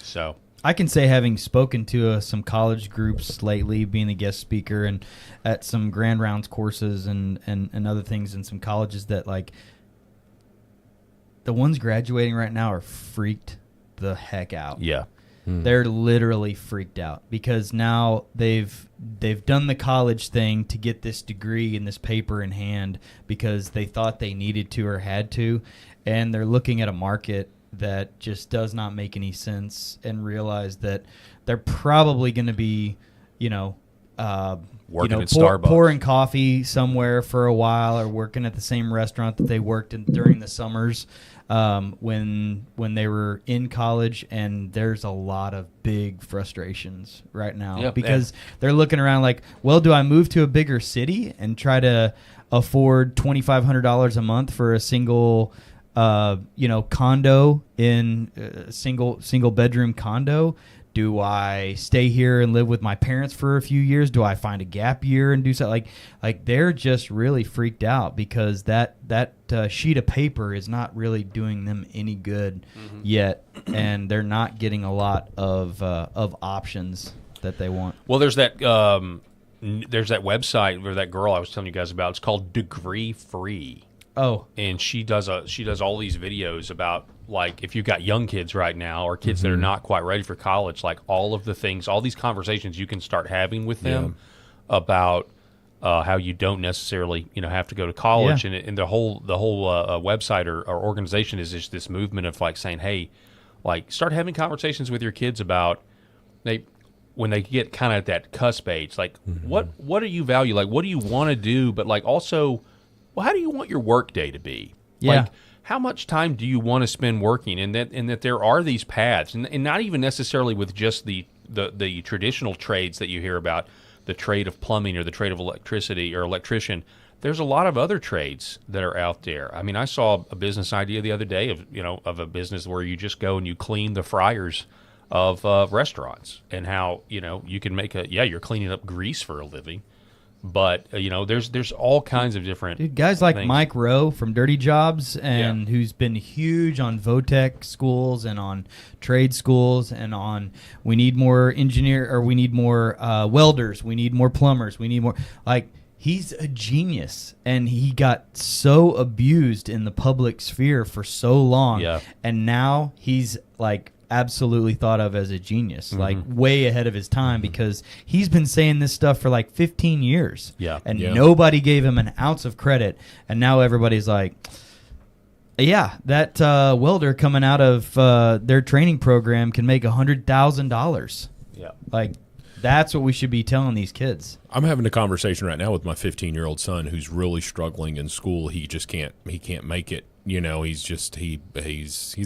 S1: So
S3: I can say, having spoken to some college groups lately, being a guest speaker and at some Grand Rounds courses and other things in some colleges, that like the ones graduating right now are freaked the heck out.
S1: Yeah.
S3: They're literally freaked out because now they've done the college thing to get this degree and this paper in hand because they thought they needed to or had to, and they're looking at a market that just does not make any sense and realize that they're probably going to be, working
S1: at Starbucks,
S3: pouring coffee somewhere for a while, or working at the same restaurant that they worked in during the summers when they were in college. And there's a lot of big frustrations right now because they're looking around like, well, do I move to a bigger city and try to afford $2,500 a month for a single condo in a single bedroom condo? Do I stay here and live with my parents for a few years? Do I find a gap year and do something? Like they're just really freaked out because that sheet of paper is not really doing them any good yet, and they're not getting a lot of options that they want.
S1: Well, there's that website where that girl I was telling you guys about. It's called Degree Free.
S3: Oh,
S1: and she does all these videos about, like, if you've got young kids right now or kids that are not quite ready for college, like all of the things, all these conversations you can start having with them about how you don't necessarily have to go to college, and the whole website or organization is just this movement of like saying, hey, like start having conversations with your kids about when they get kind of at that cusp age, like what do you value, like what do you want to do, but like also, well, how do you want your work day to be? Like, how much time do you want to spend working? And that there are these paths, and not even necessarily with just the traditional trades that you hear about, the trade of plumbing or the trade of electricity or electrician. There's a lot of other trades that are out there. I mean, I saw a business idea the other day of a business where you just go and you clean the fryers of restaurants, and how you can make you're cleaning up grease for a living. But there's all kinds of different
S3: guys like
S1: things.
S3: Mike Rowe from Dirty Jobs, and who's been huge on VOTEC schools and on trade schools, and on we need more we need more welders, we need more plumbers, we need more. Like, he's a genius, and he got so abused in the public sphere for so long, and now he's like absolutely thought of as a genius, like way ahead of his time, because he's been saying this stuff for like 15 years. And nobody gave him an ounce of credit. And now everybody's like, that welder coming out of their training program can make $100,000. Like, that's what we should be telling these kids.
S4: I'm having a conversation right now with my 15-year-old son who's really struggling in school. He just can't make it. He's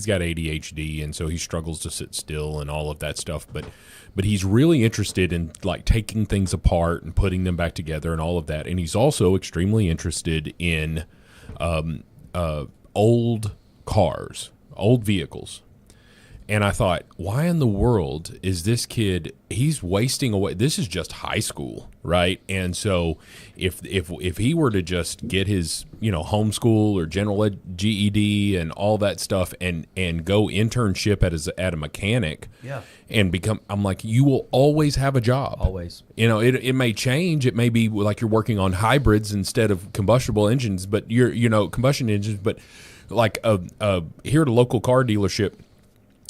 S4: got ADHD, and so he struggles to sit still and all of that stuff. But he's really interested in like taking things apart and putting them back together and all of that. And he's also extremely interested in old cars, old vehicles. And I thought, why in the world is this kid? He's wasting away. This is just high school, right? And so, if he were to just get his homeschool or general ed GED and all that stuff, and go internship at a mechanic, and become, I'm like, you will always have a job.
S3: Always.
S4: It may change. It may be like you're working on hybrids instead of combustible engines, but combustion engines. But like here at a local car dealership,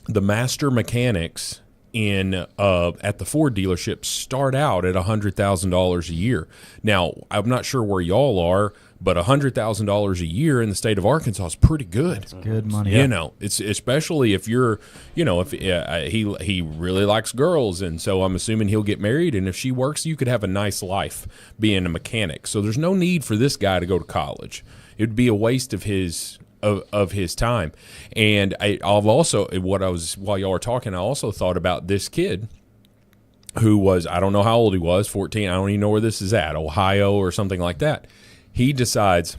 S4: the master mechanics at the Ford dealership start out at $100,000 a year. Now, I'm not sure where y'all are, but $100,000 a year in the state of Arkansas is pretty good.
S3: It's good money.
S4: It's especially if you're, if he really likes girls, and so I'm assuming he'll get married, and if she works, you could have a nice life being a mechanic. So there's no need for this guy to go to college. It would be a waste of his time. And I've also, while y'all were talking, I also thought about this kid who was, I don't know how old he was, 14, I don't even know where this is at, Ohio or something like that. He decides,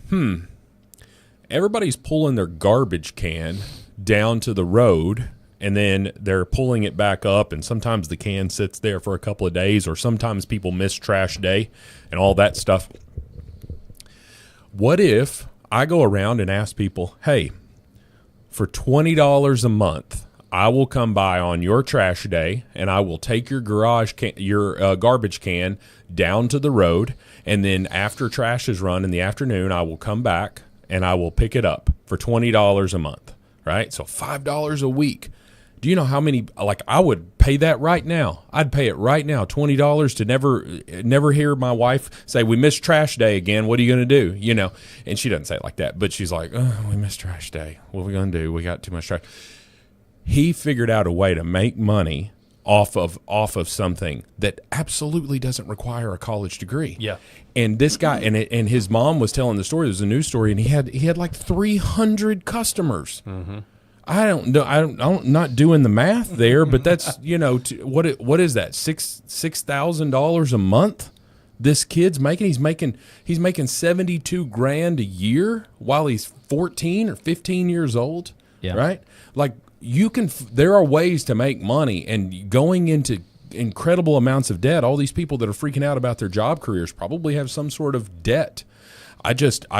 S4: everybody's pulling their garbage can down to the road, and then they're pulling it back up, and sometimes the can sits there for a couple of days, or sometimes people miss trash day and all that stuff. What if I go around and ask people, hey, for $20 a month, I will come by on your trash day, and I will take your garbage can down to the road, and then after trash is run in the afternoon, I will come back and I will pick it up for $20 a month, right? So $5 a week. Do you know how many, like, I would pay that right now. I'd pay it right now, $20 to never hear my wife say, we missed trash day again. What are you going to do? And she doesn't say it like that, but she's like, oh, we missed trash day. What are we going to do? We got too much trash. He figured out a way to make money off of something that absolutely doesn't require a college degree.
S1: Yeah.
S4: And this guy, and his mom was telling the story. It was a news story, and he had like 300 customers. Mm-hmm. I don't know. I'm not doing the math there, but that's what is that, $6,000 a month? This kid's making. He's making $72,000 a year while he's 14 or 15 years old.
S3: Yeah.
S4: Right. Like, there are ways to make money, and going into incredible amounts of debt. All these people that are freaking out about their job careers probably have some sort of debt. I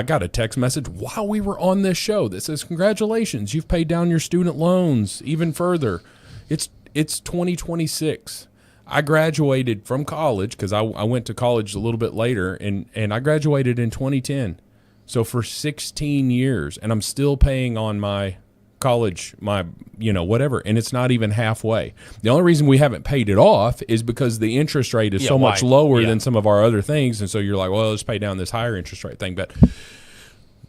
S4: got a text message while we were on this show that says, congratulations, you've paid down your student loans even further. It's 2026. I graduated from college because I went to college a little bit later, and I graduated in 2010. So for 16 years, and I'm still paying on my college, whatever, and it's not even halfway. The only reason we haven't paid it off is because the interest rate is so much lower than some of our other things, and so you're like, well, let's pay down this higher interest rate thing. But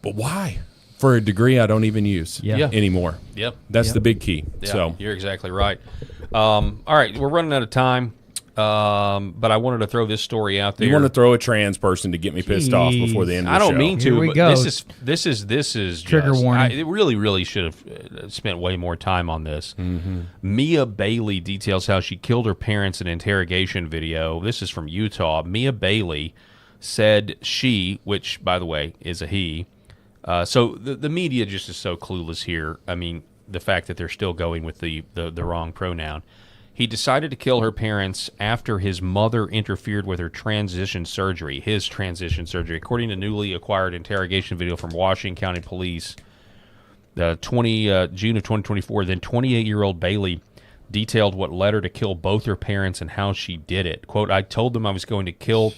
S4: why? For a degree I don't even use anymore.
S1: Yep.
S4: That's the big key.
S1: Yeah,
S4: so
S1: you're exactly right. All right, we're running out of time, but I wanted to throw this story out there.
S4: You want to throw a trans person to get me pissed off before the end of the show?
S1: I don't mean to, but
S3: go.
S1: this is
S3: Trigger warning.
S1: It really should have spent way more time on this.
S4: Mm-hmm.
S1: Mia Bailey details how she killed her parents in an interrogation video. This is from Utah. Mia Bailey said she, which, by the way, is a he. So the media just is so clueless here. I mean, the fact that they're still going with the wrong pronoun. He decided to kill her parents after his mother interfered with her transition surgery, according to newly acquired interrogation video from Washington County Police. June of 2024, then 28-year-old Bailey detailed what led her to kill both her parents and how she did it. Quote, I told them I was going to kill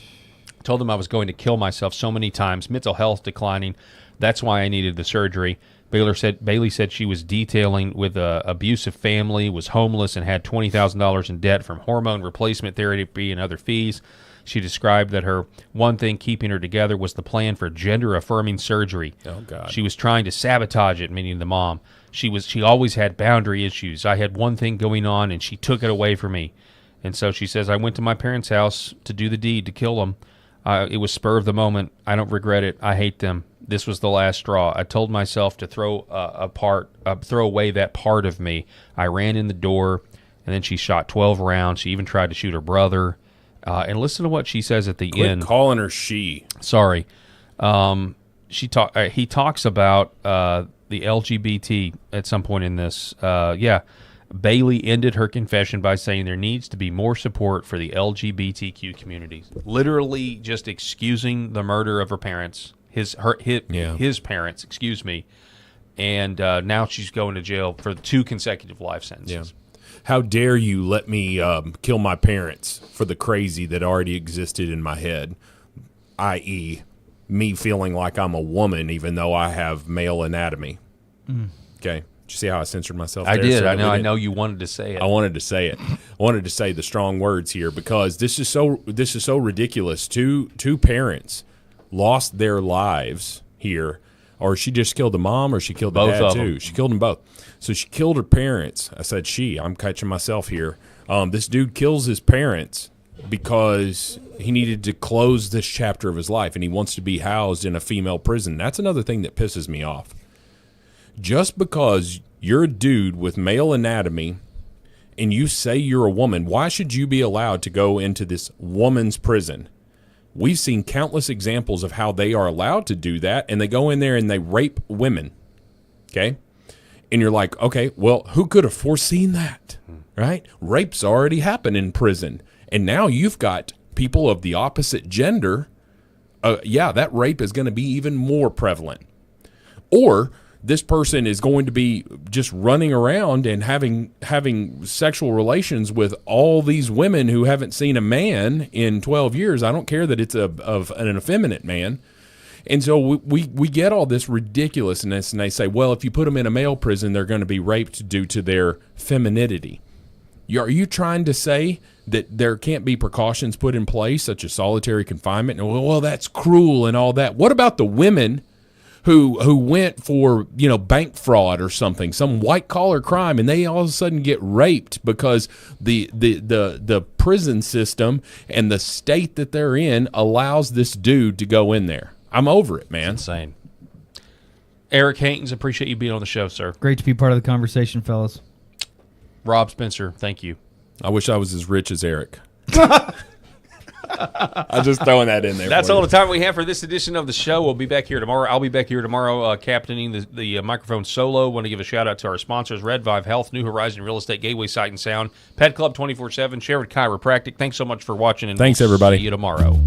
S1: myself so many times, mental health declining. That's why I needed the surgery. Bailey said she was detailing with an abusive family, was homeless, and had $20,000 in debt from hormone replacement therapy and other fees. She described that her one thing keeping her together was the plan for gender-affirming surgery.
S4: Oh, God.
S1: She was trying to sabotage it, meaning the mom. She always had boundary issues. I had one thing going on, and she took it away from me. And so she says, I went to my parents' house to do the deed, to kill them. It was spur of the moment. I don't regret it. I hate them. This was the last straw. I told myself to throw away that part of me. I ran in the door, and then she shot 12 rounds. She even tried to shoot her brother. And listen to what she says at the end.
S4: Quit calling her she.
S1: Sorry. He talks about the LGBT at some point in this. Bailey ended her confession by saying there needs to be more support for the LGBTQ community. Literally just excusing the murder of her parents, his parents, and now she's going to jail for 2 consecutive life sentences.
S4: Yeah. How dare you let me kill my parents for the crazy that already existed in my head, i.e., me feeling like I'm a woman even though I have male anatomy. Okay. Did you see how I censored myself there?
S1: I did.
S4: So
S1: I know you wanted to say it.
S4: I wanted to say it. I wanted to say the strong words here because this is so ridiculous. Two parents lost their lives here, or she just killed the mom, or she killed the
S1: both
S4: dad
S1: of
S4: too.
S1: them.
S4: She killed them both. So she killed her parents. I said she. I'm catching myself here. This dude kills his parents because he needed to close this chapter of his life, and he wants to be housed in a female prison. That's another thing that pisses me off. Just because you're a dude with male anatomy and you say you're a woman, why should you be allowed to go into this woman's prison? We've seen countless examples of how they are allowed to do that, and they go in there and they rape women, okay? And you're like, okay, well, who could have foreseen that, right? Rapes already happen in prison, and now you've got people of the opposite gender. That rape is going to be even more prevalent. Or this person is going to be just running around and having sexual relations with all these women who haven't seen a man in 12 years. I don't care that it's of an effeminate man. And so we get all this ridiculousness, and they say, well, if you put them in a male prison, they're going to be raped due to their femininity. Are you trying to say that there can't be precautions put in place, such as solitary confinement? And, well, that's cruel and all that. What about the women who went for, bank fraud or something, some white collar crime, and they all of a sudden get raped because the prison system and the state that they're in allows this dude to go in there? I'm over it, man.
S1: It's insane. Eric Haynes, appreciate you being on the show, sir.
S3: Great to be part of the conversation, fellas.
S1: Rob Spencer, thank you.
S4: I wish I was as rich as Eric. I'm just throwing that in there.
S1: That's all the time we have for this edition of the show. We'll be back here tomorrow. I'll be back here tomorrow captaining the microphone solo. Want to give a shout-out to our sponsors, Red Vive Health, New Horizon Real Estate, Gateway Sight and Sound, Pet Club 24/7, Sherrod Chiropractic. Thanks so much for watching. And
S4: thanks, everybody.
S1: See you tomorrow.